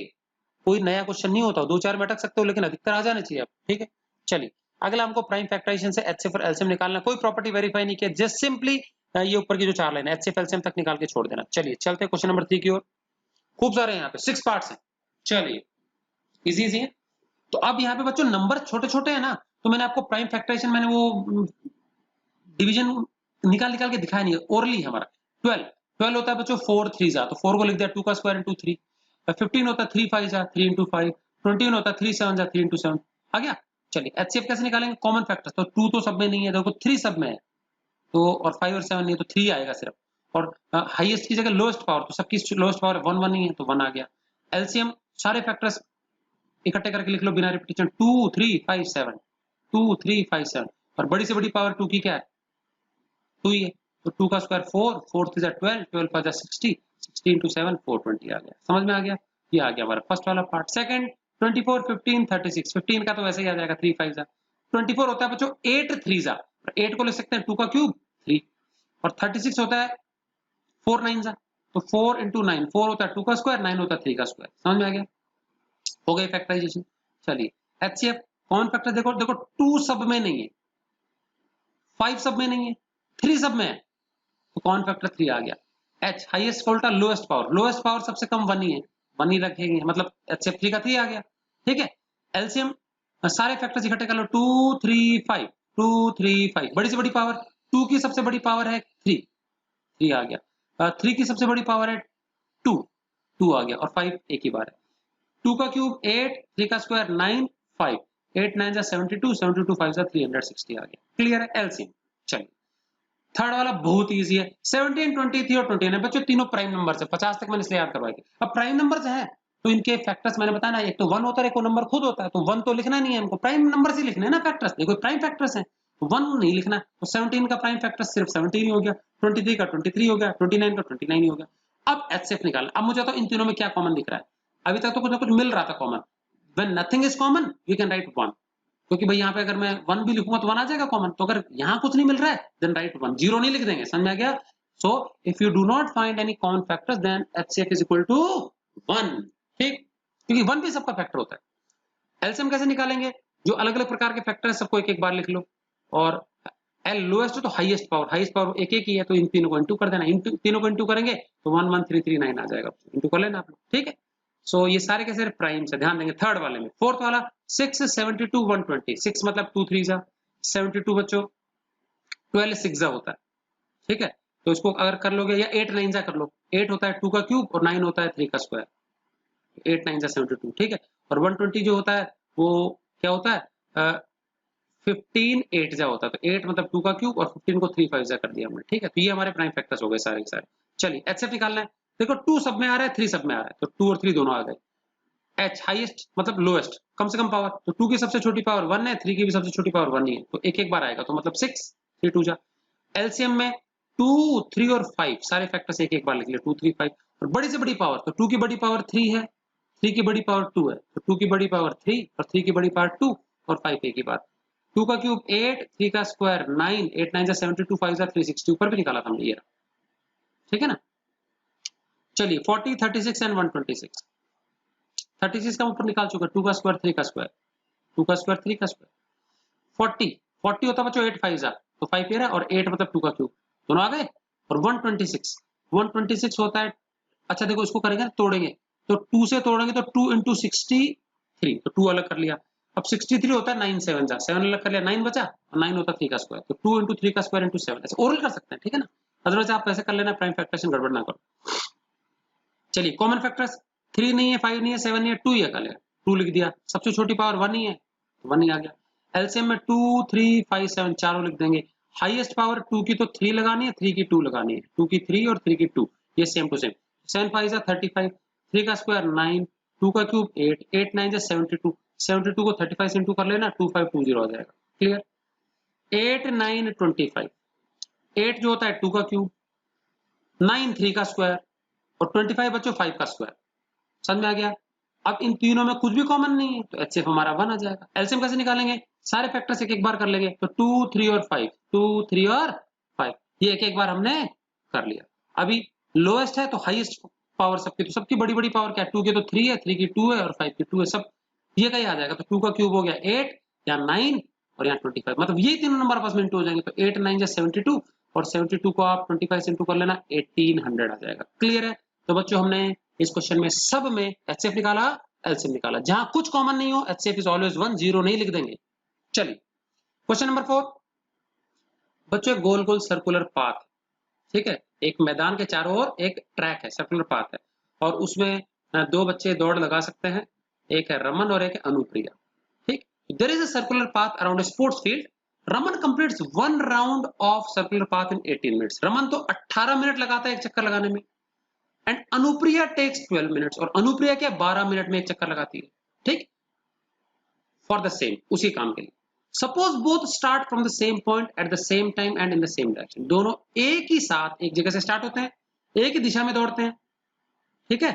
कोई नया क्वेश्चन नहीं होता, 2 4 में अटक सकते हो लेकिन अधिकतर आ जाने चाहिए आप। ठीक है, चलिए अगला हमको प्राइम फैक्टराइजेशन से HCF और LCM निकालना, कोई प्रॉपर्टी वेरीफाई नहीं किया, जस्ट सिंपली ये ऊपर की जो 4 लाइन है HCF LCM तक निकाल के छोड़ देना। चलिए चलते हैं क्वेश्चन नंबर 3 की ओर। खूब सारे यहाँ पे 6 पार्ट्स हैं, चलिए इजी इजी है। तो अब यहाँ पे बच्चों नंबर छोटे छोटे हैं ना, तो मैंने आपको प्राइम फैक्टराइजेशन मैंने वो डिवीजन निकाल निकाल के दिखाया नहीं है, ओरली हमारा 12 होता है बच्चों 4 3 जा, तो 4 को लिख दिया 2 का स्क्वायर इंटू 3, 15 होता है 3 5 जा 3 इंटू 5, 21 होता है 3 7 जा 3 इंटू 7 आ गया। चलिए HCF कैसे निकालेंगे, कॉमन फैक्टर, तो 2 तो सब में नहीं है, देखो 3 सब में है, तो और 5 और 7 नहीं है, तो 3 आएगा सिर्फ, और हाईएस्ट की जगह लोएस्ट पावर, तो सबकी लोएस्ट पावर 1 1 नहीं है, तो 1 आ गया। LCM सारे फैक्टर्स इकट्ठे करके लिख लो बिना रिपीटेशन, 2 3 5 7, 2 3 5 7, और बड़ी से बड़ी पावर 2 की क्या है, 2 ही है, तो 2 का स्क्वायर 4, 4 3 12, 12 5 60, 60 into 7 420 आ गया। समझ में आ गया, ये आ गया हमारा फर्स्ट वाला पार्ट। सेकंड 24 15 36, 15 का तो वैसे ही आ जाएगा 3 5 जा, 24 होता है बच्चों 8 3 जा, 8 को लिख सकते हैं 2 का क्यूब 3, और 36 होता है 4 9 जा, तो 4 into 9, 4 होता है 2 का स्क्वायर, 9 होता है 3 का स्क्वायर। समझ में आ गया, हो गई फैक्टराइजेशन। चलिए HCF कॉमन फैक्टर देखो, देखो 2 सब में नहीं है, 5 सब में नहीं है, 3 सब में है, तो कॉमन फैक्टर 3 आ गया। H हाईएस्ट का उल्टा लोएस्ट पावर, लोएस्ट पावर सबसे कम 1 ही है, 1 ही रखेंगे, मतलब HCF 3 का 3 आ गया। ठीक है, LCM सारे फैक्टर्स इकट्ठे कर लो, 2 3 5, 2 3 5, बड़ी से बड़ी पावर 2 की सबसे बड़ी पावर है 3, 3 आ गया, 3 की सबसे बड़ी पावर है 2, 2 आ गया, और 5 एक ही बार है, 2 का क्यूब 8, 3 का स्क्वायर 9 5, 8 9 जा 72, 72 5 जा 360 आ गया। क्लियर है LCM। चलिए थर्ड वाला बहुत इजी है, 17 23 और 29 बच्चों तीनों प्राइम नंबर है, 50 तक मैंने इसलिए याद करवाई। अब प्राइम नंबर है तो इनके फैक्टर्स मैंने बताया ना, एक तो 1 होता है, एक नंबर खुद होता है, तो 1 तो लिखना नहीं है हमको, प्राइम नंबर ही लिखने हैं ना फैक्टर्स, देखो प्राइम फैक्टर्स हैं तो 1 नहीं लिखना, तो 17 का प्राइम फैक्टर सिर्फ 17 ही हो गया, 23 का 23 हो गया, 29 का 29 ही हो गया। अब HCF निकालना, अब मुझे तो इन तीनों में क्या कॉमन दिख रहा है, अभी तक तो कुछ ना कुछ मिल रहा था common, when nothing is common we can write 1, क्योंकि भाई यहाँ पे अगर मैं 1 भी लिखूंगा तो 1 आ जाएगा कॉमन, तो अगर यहाँ कुछ नहीं मिल रहा है देन राइट 1, 0 नहीं लिख देंगे। समझ में आ गया। So if you do not find any common factors then HCF is equal to 1, ठीक, क्योंकि 1 भी सबका फैक्टर होता है। LCM कैसे निकालेंगे, जो अलग अलग प्रकार के फैक्टर है सबको एक एक बार लिख लो, और एल लोएस्ट है तो हाईएस्ट पावर एक एक ही है, तो इन तीनों को इंटू कर देना, इंटू तीनों को इंटू करेंगे तो 11339 आ जाएगा, इंटू कर लेना आप लोग, ठीक है। सो ये सारे के सारे प्राइम से ध्यान देंगे। थर्ड वाले में, फोर्थ वाला 6 72 120, 6 मतलब 2 3 जा 72 बच्चों 12 6 जा होता है, ठीक है। तो इसको अगर कर लोगे या 8 9 जा कर लो, 8 होता है 2 का क्यूब और 9 होता है 3 का स्क्वायर, 8 9 जा 72, ठीक है। और 120 जो होता है वो क्या होता है 15 8 जा होता है, तो 8 मतलब 2 का क्यूब और 15 को 3 5 जा कर दिया हमने, ठीक है। तो ये हमारे प्राइम फैक्टर्स हो गए सारे के सारे। चलिए एचसीएफ निकालना है, देखो 2 सब में आ रहा है 3 सब में आ रहा है, तो 2 और 3 दोनों आ गए। एच हाईएस्ट मतलब लोएस्ट, कम से कम पावर, तो 2 की सबसे छोटी पावर 1 है, 3 की भी सबसे छोटी पावर 1 ही है, तो एक एक बार आएगा, तो मतलब 6 3 2 जा। एलसीएम में 2 3 और 5 सारे फैक्टर्स एक एक बार लिख लिए, 2 3 5, और बड़ी से बड़ी पावर, तो 2 की बड़ी पावर 3 है, 3 की बड़ी पावर 2 है, तो 2 की बड़ी पावर 3 और 3 की बड़ी पावर 2 और 5 एक ही बात। 2 का क्यूब 8, 3 का स्क्वायर 9, 8 9 जा 72, 5 जा 360, ऊपर भी निकाला था हमने ये, ठीक है ना। चलिए 40 36 एंड 126, 36 का ऊपर निकाल चुका, 2 का स्क्वायर 3 का स्क्वायर, 2 का स्क्वायर 3 का स्क्वायर। 40 होता बच्चों 8 5 जा, तो 5 ये रहा, और 8 मतलब 2 का क्यूब, दोनों आ गए। और 126 होता है, अच्छा देखो इसको करेंगे तोड़ेंगे, तो 2 से तोड़ेंगे तो 2 into 63, तो 2 अलग कर लिया। अब 63 होता है 9 7 जा, 7 अलग कर लिया, 9 बचा, और 9 होता है 3 का स्क्वायर, तो 2 into 3 का स्क्वायर into 7, ऐसे ओरल कर सकते हैं, ठीक है ना। अदरवाइज आप ऐसे कर लेना, प्राइम फैक्टरेशन गड़बड़ ना करो। चलिए कॉमन फैक्टर्स, 3 नहीं है 5 नहीं है 7 नहीं है 2 ही है, कर लिया 2 लिख दिया, सबसे छोटी पावर 1 ही है, 1 ही आ गया। एलसीएम में 2 3 5 7 चारों लिख देंगे। हाईएस्ट पावर 2 की तो 3 लगानी है, 3 की 2 लगानी है, 2 की 3 और 3 की 2, ये सेम टू सेम। 7 5 जा 35, 3 का स्क्वायर 9, 2 का क्यूब 8, 8 9 जा 72, 72 को 35 से इंटू कर लेना, 2520 आ जाएगा, क्लियर। 8 9 25, 8 जो होता है 2 का क्यूब, 9 3 का स्क्वायर और 25 बच्चों 5 का स्क्वायर, समझ में आ गया। अब इन तीनों में कुछ भी कॉमन नहीं है, तो एचसीएफ हमारा 1 आ जाएगा। एलसीएम कैसे निकालेंगे, सारे फैक्टर्स एक एक बार कर लेंगे, तो 2 3 और 5, 2 3 और 5, ये एक एक बार हमने कर लिया। अभी लोएस्ट है तो हाईएस्ट पावर सबकी, तो सबकी बड़ी बड़ी पावर क्या है, 2 की तो 3 है, 3 की 2 है और 5 की 2 है, सब ये कहीं आ जाएगा, तो 2 का क्यूब हो गया 8 या 9 और यहाँ 25, मतलब ये तीनों नंबर आपस में इंटू हो जाएंगे, तो 8 9 या 72 और 72 को आप 25 से इंटू कर लेना, 1800 आ जाएगा, क्लियर है। तो बच्चों हमने इस क्वेश्चन में सब में एचसीएफ निकाला, एलसीएम निकाला, जहां कुछ कॉमन नहीं हो एचसीएफ इज ऑलवेज 1, 0 नहीं लिख देंगे। चलिए क्वेश्चन नंबर 4, बच्चों गोल गोल सर्कुलर पाथ, ठीक है, एक मैदान के चारों ओर एक ट्रैक है, सर्कुलर पाथ है, और उसमें दो बच्चे दौड़ लगा सकते हैं, एक है रमन और एक है अनुप्रिया, ठीक। There is a circular path around a sports field, Raman completes 1 round of circular path in 18 minutes, Raman तो 18 मिनट लगाता है एक चक्कर लगाने में, एंड अनुप्रिया टेक्स 12 मिनट्स, और अनुप्रिया क्या 12 मिनट में एक चक्कर लगाती है, ठीक, फॉर द सेम, उसी काम के लिए। Suppose both start from the same point at the same time and in the same direction, दोनों एक ही साथ एक जगह से स्टार्ट होते हैं, एक ही दिशा में दौड़ते हैं, ठीक है,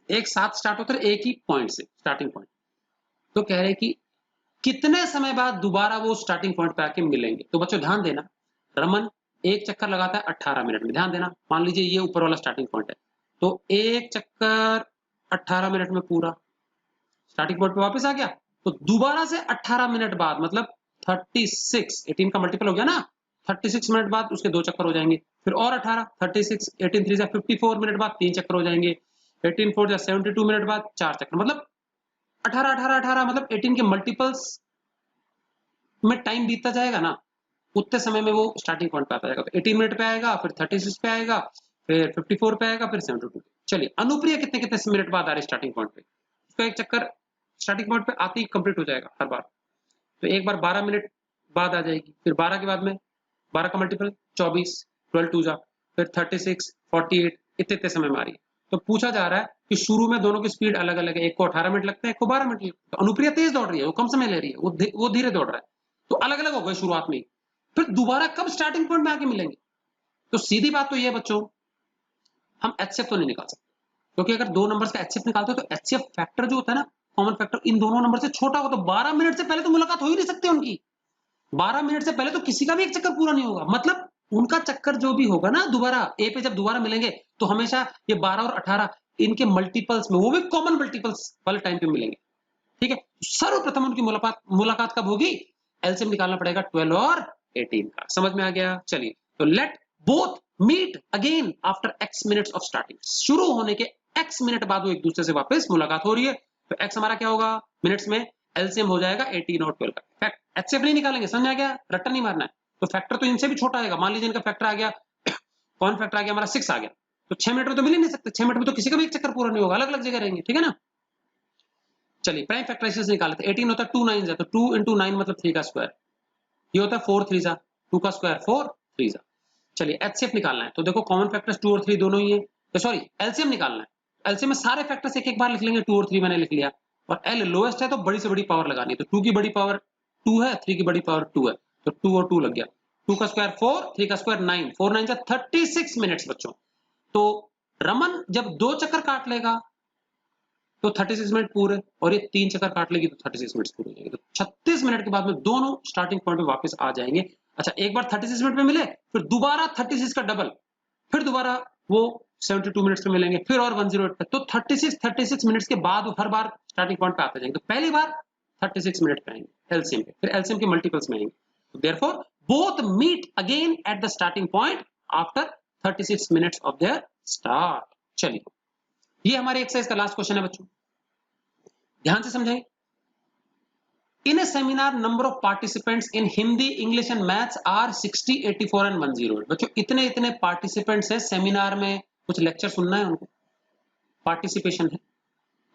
एक साथ स्टार्ट होते हैं एक ही पॉइंट से, स्टार्टिंग पॉइंट। तो कह रहे हैं कि कितने समय बाद दोबारा वो स्टार्टिंग पॉइंट पे आके मिलेंगे। तो बच्चों ध्यान देना, रमन एक चक्कर लगाता है 18 मिनट में, ध्यान देना, मान लीजिए ये ऊपर वाला स्टार्टिंग पॉइंट है, तो एक चक्कर 18 मिनट में पूरा स्टार्टिंग पॉइंट पे वापस आ गया, तो दोबारा से 18 मिनट बाद मतलब 36, 18 का मल्टीपल हो गया ना, 36 मिनट बाद उसके 2 चक्कर हो जाएंगे, फिर और 18, 36, 18 3 जा 54 मिनट बाद 3 चक्कर हो जाएंगे, 18 4 जा 72 मिनट बाद 4 चक्कर, मतलब 18 18 18 मतलब 18 के मल्टीपल्स में टाइम बीतता जाएगा ना, उतने समय में वो स्टार्टिंग पॉइंट पे आता जाएगा, तो 18 मिनट पे आएगा, फिर 36 पे आएगा, फिर 54 पे आएगा, फिर 72। चलिए अनुप्रिया कितने कितने मिनट बाद आ रही है स्टार्टिंग पॉइंट पे, उसका एक चक्कर स्टार्टिंग पॉइंट पे आते ही कंप्लीट हो जाएगा हर बार, तो एक बार 12 मिनट बाद आ जाएगी, फिर 12 के बाद में 12 का मल्टीपल 24, 12 2 जा, फिर 36 48, इतने समय में आ रही है। तो पूछा जा रहा है कि शुरू में दोनों की स्पीड अलग अलग है, एक को 18 मिनट लगते हैं, एक को 12 मिनट लगते हैं, तो अनुप्रिया तेज दौड़ रही है, वो कम समय ले रही है, वो धीरे दौड़ रहा है, तो अलग अलग हो गए शुरुआत में ही, फिर दोबारा कब स्टार्टिंग पॉइंट में आके मिलेंगे। तो सीधी बात तो ये बच्चों, हम एचसीएफ तो नहीं निकाल सकते, क्योंकि अगर दो नंबर्स का एचसीएफ निकालते हो तो एचसीएफ फैक्टर जो होता है ना, कॉमन फैक्टर इन दोनों नंबर से छोटा हो, तो 12 मिनट से पहले तो मुलाकात हो ही नहीं सकती उनकी, 12 मिनट से पहले तो किसी का भी एक चक्कर पूरा नहीं होगा, मतलब उनका चक्कर जो भी होगा ना दोबारा ए पे जब दोबारा मिलेंगे तो हमेशा ये 12 और 18 इनके मल्टीपल्स में, वो भी कॉमन मल्टीपल्स वाले टाइम पे मिलेंगे, ठीक है। सर्वप्रथम उनकी मुलाकात कब होगी, एलसीएम निकालना पड़ेगा 12 और 18 का। समझ में आ गया? चलिए, तो let both meet again after x minutes of starting. शुरू होने के x मिनट बाद वो एक दूसरे से वापस मुलाकात हो रही है, तो x हमारा क्या होगा मिनट्स में, एलसीएम हो जाएगा 18 और 12 का। फैक्ट एचसीएफ नहीं निकालेंगे, समझ आ गया? रट्टा नहीं मारना है। तो फैक्टर तो इनसे भी छोटा आएगा। मान लीजिए इनका फैक्टर आ गया कौन फैक्टर आ गया हमारा 6 आ गया, तो 6 मिनट में तो मिल ही नहीं सकते, 6 मिनट में तो किसी का भी एक चक्कर पूरा नहीं होगा, अलग अलग जगह रहेंगे, ठीक है ना। चलिए प्राइम फैक्टराइजेशन निकाल लेते हैं। 18 होता है 2 9 है, तो 2 into 9 मतलब 3 का स्क्वायर। ये होता है 4 3 जा, 2 का स्क्वायर 4 3 जा। चलिए एचसीएफ निकालना है, तो देखो कॉमन फैक्टर्स 2 और 3 दोनों ही है, तो सॉरी एलसीएम निकालना है। एलसीएम में सारे फैक्टर्स एक एक बार लिख लेंगे, 2 और 3 मैंने लिख लिया, और एल लोएस्ट है तो बड़ी से बड़ी पावर लगानी है, तो 2 की बड़ी पावर 2 है, 3 की बड़ी पावर 2 है, तो 2 और 2 लग गया। 2 का स्क्वायर 4, 3 का स्क्वायर 9, 4 9 जा 36 मिनट्स बच्चों। तो रमन जब 2 चक्कर काट लेगा तो 36 मिनट पूरे, और ये 3 चक्कर काट लेगी तो 36 मिनट पूरे हो जाएंगे, तो 36 मिनट के बाद में दोनों स्टार्टिंग पॉइंट पे वापस आ जाएंगे। अच्छा, एक बार 36 मिनट में मिले, फिर दोबारा 36 का डबल, फिर दोबारा वो 72 मिनट्स में मिलेंगे, फिर और 108 पे, तो 36 मिनट्स के बाद हर बार स्टार्टिंग पॉइंट पे आते जाएंगे। तो पहली बार 36 मिनट पे आएंगे एलसीएम पे, फिर एलसीएम के मल्टीपल्स में आएंगे, तो therefore both meet again at the starting point after 36 minutes of their start. चलिए, ये हमारे एक्सरसाइज का लास्ट क्वेश्चन है बच्चों, ध्यान से समझें। In a seminar number of participants in Hindi, English and maths are 60, 84 and 108। बच्चों इतने पार्टिसिपेंट्स हैं सेमिनार में, कुछ लेक्चर सुनना है उनको, पार्टिसिपेशन है,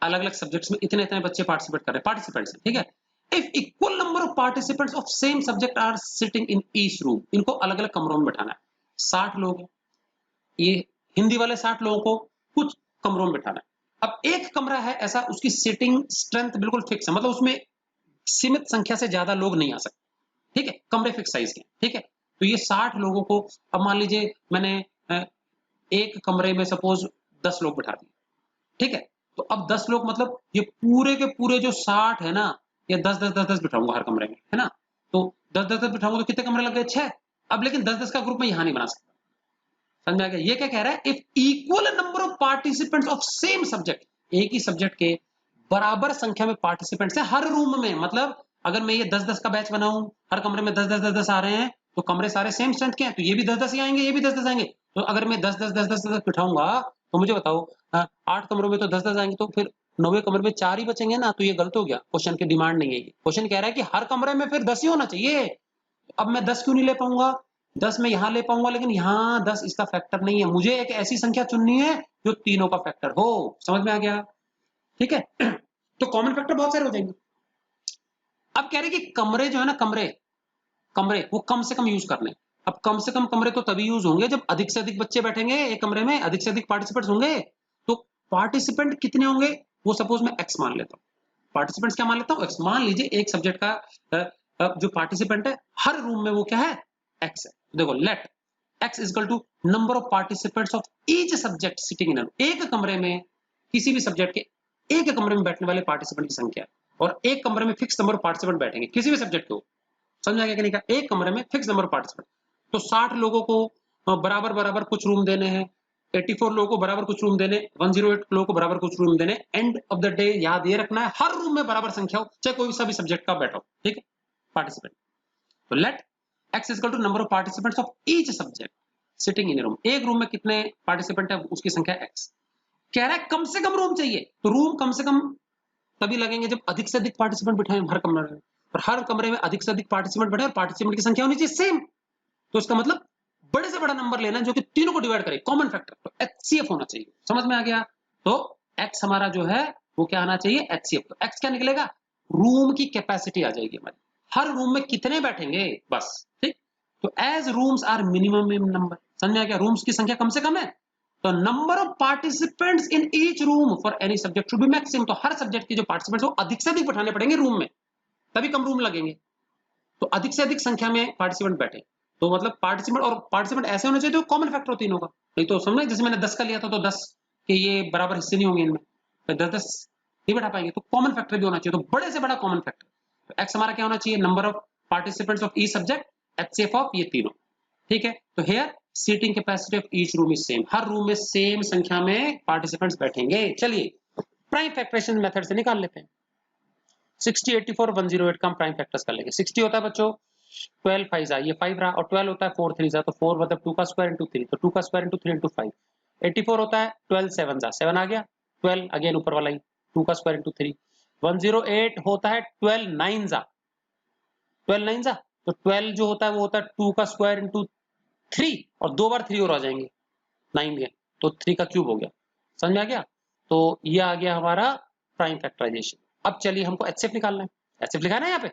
अलग अलग सब्जेक्ट्स में इतने बच्चे पार्टिसिपेट कर रहे हैं, पार्टिसिपेंट्स हैं, ठीक है। If equal number of participants of same subject are sitting in each room, इनको अलग अलग कमरों में बैठाना है। 60 लोग हैं, ये हिंदी वाले 60 लोगों को कुछ कमरों में बैठाना है। अब एक कमरा है ऐसा, उसकी सिटिंग स्ट्रेंथ बिल्कुल फिक्स है, मतलब उसमें सीमित संख्या से ज्यादा लोग नहीं आ सकते, ठीक है, कमरे फिक्स साइज के, ठीक है। तो ये 60 लोगों को, अब मान लीजिए मैंने एक कमरे में सपोज 10 लोग बैठा दिए, ठीक है, तो अब 10 लोग मतलब ये पूरे के पूरे जो 60 है ना, ये 10 बिठाऊंगा हर कमरे में, है ना, तो 10 बिठाऊंगा तो कितने कमरे लग गए? 6। अब लेकिन 10 का ग्रुप में यहां नहीं बना सकता, समझ में आ गया? ये क्या कह रहा है, if equal number of participants of same subject, एक ही सब्जेक्ट के बराबर संख्या में पार्टिसिपेंट्स है हर रूम में, मतलब अगर मैं ये 10 का बैच बनाऊं, हर कमरे में 10 आ रहे हैं, तो कमरे सारे सेम स्ट्रेंथ के हैं, तो ये भी 10 ही आएंगे, ये भी 10 आएंगे। तो अगर मैं 10 बिठाऊंगा, तो मुझे बताओ 8 कमरों में तो 10 आएंगे, तो फिर 9वें कमरे में 4 ही बचेंगे ना, तो ये गलत हो गया, क्वेश्चन की डिमांड नहीं है ये। क्वेश्चन कह रहा है कि हर कमरे में फिर 10 ही होना चाहिए। अब मैं 10 क्यों नहीं ले पाऊंगा? 10 में यहां ले पाऊंगा, लेकिन यहां 10 इसका फैक्टर नहीं है, मुझे एक ऐसी संख्या चुननी है जो तीनों का फैक्टर हो। समझ में आ गया? ठीक है तो कॉमन फैक्टर बहुत सारे हो जाएंगे। अब कह रहे कि कमरे जो है ना, कमरे वो कम से कम यूज करने। अब कम से कम कमरे तो तभी यूज होंगे जब अधिक से अधिक बच्चे बैठेंगे एक कमरे में, अधिक से अधिक पार्टिसिपेंट्स होंगे। तो पार्टिसिपेंट कितने होंगे वो सपोज मैं एक्स मान लेता हूँ, पार्टिसिपेंट्स क्या मान लेता हूँ? एक्स। मान लीजिए एक सब्जेक्ट का जो पार्टिसिपेंट है हर रूम में वो क्या है? एक्स है। देखो let x equal to number of participants of each subject sitting in, एक कमरे में किसी भी सब्जेक्ट के एक कमरे में बैठने वाले पार्टिसिपेंट की संख्या, और एक कमरे में फिक्स नंबर ऑफ पार्टिसिपेंट बैठेंगे किसी भी सब्जेक्ट को। समझ आ गया कि नहीं? का एक कमरे में फिक्स नंबर ऑफ पार्टिसिपेंट, तो 60 लोगों को बराबर बराबर कुछ रूम देने हैं, 84 लोगों को बराबर कुछ रूम देने, 108 लोगों को बराबर कुछ रूम देने। एंड ऑफ द डे याद ये रखना है हर रूम में बराबर संख्या हो, चाहे कोई सा भी सब्जेक्ट का बैठा हो, ठीक है, पार्टिसिपेंट। तो let x equal to number of participants of each subject sitting in room, एक रूम में कितने पार्टिसिपेंट है उसकी संख्या एक्स। कह रहा है कम से कम रूम चाहिए, तो रूम कम से कम तभी लगेंगे जब अधिक से अधिक पार्टिसिपेंट बिठाएं हर कमरे में, और हर कमरे में अधिक से अधिक पार्टिसिपेंट बैठे और पार्टिसिपेंट की संख्या होनी चाहिए सेम। तो इसका मतलब बड़े से बड़ा नंबर लेना जो कि तीनों को डिवाइड करे, कॉमन फैक्टर, तो एचसीएफ होना चाहिए। समझ में आ गया? तो एक्स हमारा जो है वो क्या आना चाहिए? एचसीएफ। तो एक्स क्या निकलेगा? रूम की कैपेसिटी आ जाएगी हमारी, हर रूम में कितने बैठेंगे बस, ठीक। तो as rooms are minimum number, समझ में आ गया? रूम्स की संख्या कम से कम है, तो number of participants in each room for any subject should be maximum, तो हर सब्जेक्ट के जो पार्टिसिपेंट्स वो अधिक से अधिक बैठाने पड़ेंगे रूम में, तभी कम रूम लगेंगे। तो अधिक से अधिक संख्या में पार्टिसिपेंट बैठे, तो मतलब पार्टिसिपेंट, और पार्टिसिपेंट ऐसे होने चाहिए तो कॉमन फैक्टर हो तीनों का, नहीं तो समझना जैसे मैंने 10 का लिया था तो 10 के ये बराबर हिस्से नहीं होंगे इनमें, तो 10 नहीं बैठा पाएंगे, तो कॉमन फैक्टर भी होना चाहिए, तो बड़े से बड़ा कॉमन फैक्टर। तो एक्स हमारा क्या होना चाहिए? Number of participants of each subject, HCF of ये तीनों, ठीक है। तो here seating capacity of each room is same, हर रूम में सेम संख्या में पार्टिसिपेंट्स बैठेंगे। चलिए प्राइम फैक्टराइजेशन मेथड से निकाल लेते हैं। 60, 84, 108 का हम प्राइम फैक्टर्स कर लेंगे। 60 होता है बच्चों 12 5 जा, ये 5 रहा, और 12 होता है 4 3 जा, तो 4 मतलब 2 का स्क्वायर इंटू 3, तो 2 का स्क्वायर इंटू 3 इंटू 5। 84 होता है 12 7 जा, 7 आ गया, 12 अगेन ऊपर वाला ही 2 का स्क्वायर इंटू 3। 108 होता है 12 9 जा, 12 9 जा, तो 12 जो होता है वो होता है 2 का स्क्वायर इंटू 3, और 2 बार 3 और आ जाएंगे 9 के, तो 3 का क्यूब हो गया। समझ में आ गया? तो ये आ गया हमारा प्राइम फैक्टराइजेशन। अब चलिए हमको एचसीएफ निकालना है, एचसीएफ लिखा है ना यहाँ पे।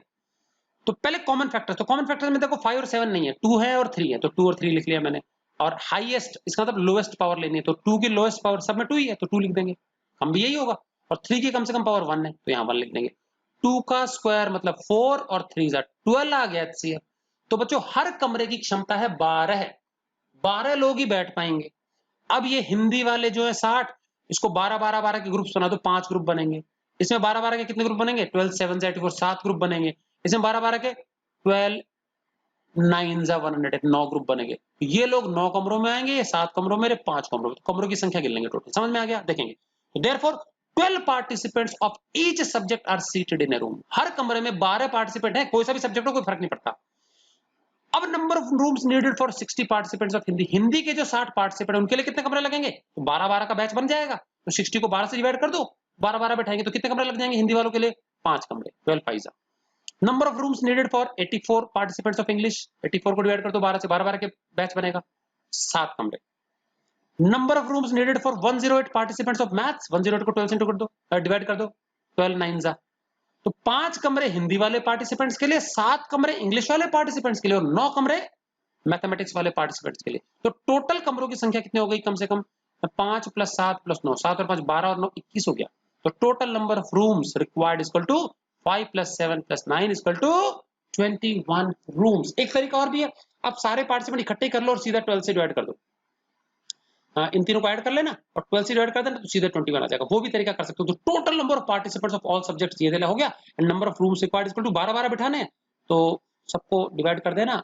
तो पहले कॉमन फैक्टर, तो कॉमन फैक्टर में देखो 5 और 7 नहीं है, 2 है और 3 है, तो 2 और 3 लिख लिया मैंने। और हाईएस्ट, इसका मतलब लोएस्ट पावर लेनी है, तो 2 की लोएस्ट पावर सब में 2 ही है, तो 2 लिख देंगे, हम भी यही होगा। और 3 की कम से कम पावर 1 है, तो यहाँ 1 लिख देंगे। 2 का स्क्वायर मतलब 4 और 3 12 आ गया एचसीएफ। तो बच्चों हर कमरे की क्षमता है 12 लोग ही बैठ पाएंगे। अब ये हिंदी वाले जो है 60, इसको 12 के ग्रुप्स बना दो, 5 ग्रुप बनेंगे। इसमें 12 के कितने ग्रुप बनेंगे? 12 7 84, 7 ग्रुप बनेंगे। इसमें 12 के 12 9 108, 9 ग्रुप बनेंगे। तो ये लोग 9 कमरों में आएंगे, ये 7 कमरों में, 5 कमरों में, तो कमरों की संख्या गिन लेंगे टोटल। समझ में आ गया? देखेंगे तो therefore 12 participants of each subject are seated in a room. हर कमरे में 12 पार्टिसिपेंट है, कोई सा भी सब्जेक्ट हो कोई फर्क नहीं पड़ता। अब number of rooms needed for 60 participants of Hindi, Hindi के जो 60 पार्टिसिपेंट है उनके लिए कितने कमरे लगेंगे? तो 12 का बैच बन जाएगा, तो 60 को 12 से डिवाइड कर दो, 12 बैठाएंगे तो कितने कमरे लग जाएंगे हिंदी वालों के लिए? 5 कमरे, 12 5 number of rooms needed for 84 participants of English, 84 को डिवाइड कर दो 12 से, 12 के बैच बनेगा, 7 कमरे। Number of rooms needed for 108 participants of maths, 108 को 12 से कर दो, डिवाइड कर दो, 12 9 जा, तो 5 कमरे हिंदी वाले पार्टिसिपेंट्स के लिए, 7 कमरे इंग्लिश वाले पार्टिसिपेंट्स के लिए, और 9 कमरे मैथमेटिक्स वाले पार्टिसिपेंट्स के लिए। तो टोटल कमरों की संख्या कितनी हो गई? कम से कम 5 + 7 + 9, 7 और 5 12 और 9 21 हो गया। तो total number of rooms required equal to 5 + 7 + 9 equal to 21 rooms. एक तरीका और भी है, आप सारे पार्टिसिपेंट इकट्ठे कर लो और सीधा 12 से डिवाइड कर दो। इन तीनों को ऐड कर लेना और 12 से डिवाइड कर देना, तो सीधे 21 आ जाएगा। वो भी तरीका कर सकते हो। तो total number of participants of all subjects ये हो गया, and number of rooms required equal to 12 बिठाने हैं, तो सबको डिवाइड कर देना,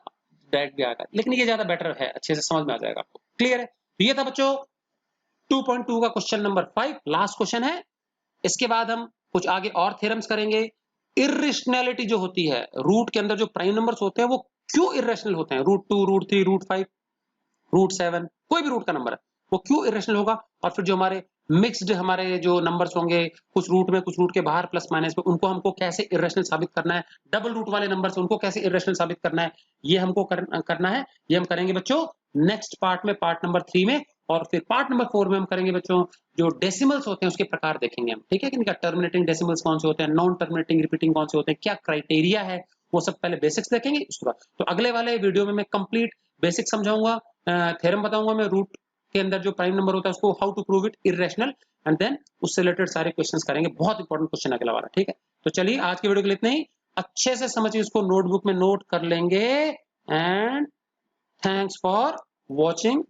डायरेक्ट भी आएगा। लेकिन ये ज्यादा बेटर है, अच्छे से समझ में आ जाएगा आपको। क्लियर है? तो ये था बच्चों 2.2 का क्वेश्चन नंबर 5, लास्ट क्वेश्चन है। इसके बाद हम कुछ आगे और थ्योरम्स करेंगे। इर्रेशनैलिटी जो होती है, रूट के अंदर जो प्राइम नंबर्स होते हैं वो क्यों इर्रेशनल होते हैं? √2, √3, √5, √7, कोई भी रूट का नंबर है वो क्यों इरेशनल होगा? और फिर जो हमारे मिक्स्ड हमारे जो नंबर्स होंगे, कुछ रूट में कुछ रूट के बाहर प्लस माइनस में, उनको हमको कैसे इरेशनल साबित करना है? डबल रूट वाले नंबर्स उनको कैसे इरेशनल साबित करना है? ये हमको करना है। ये हम करेंगे बच्चों नेक्स्ट पार्ट में, पार्ट नंबर 3 में। और फिर पार्ट नंबर 4 में हम करेंगे बच्चों जो डेसिमल्स होते हैं उसके प्रकार देखेंगे हम, ठीक है? कि इनका टर्मिनेटिंग डेसिमल्स कौन से होते हैं, नॉन टर्मिनेटिंग रिपीटिंग कौन से होते हैं, क्या क्राइटेरिया है, वो सब पहले बेसिक्स देखेंगे। उसके बाद तो अगले वाले वीडियो में मैं कंप्लीट बेसिक समझाऊंगा, थ्योरम बताऊंगा मैं, रूट के अंदर जो प्राइम नंबर होता है उसको how to prove it irrational, and then उससे रिलेटेड सारे क्वेश्चंस करेंगे। बहुत इंपॉर्टेंट क्वेश्चन अगला वाला, ठीक है? तो चलिए आज के वीडियो के लिए इतना ही। अच्छे से समझिए, इसको नोटबुक में नोट कर लेंगे। And thanks for watching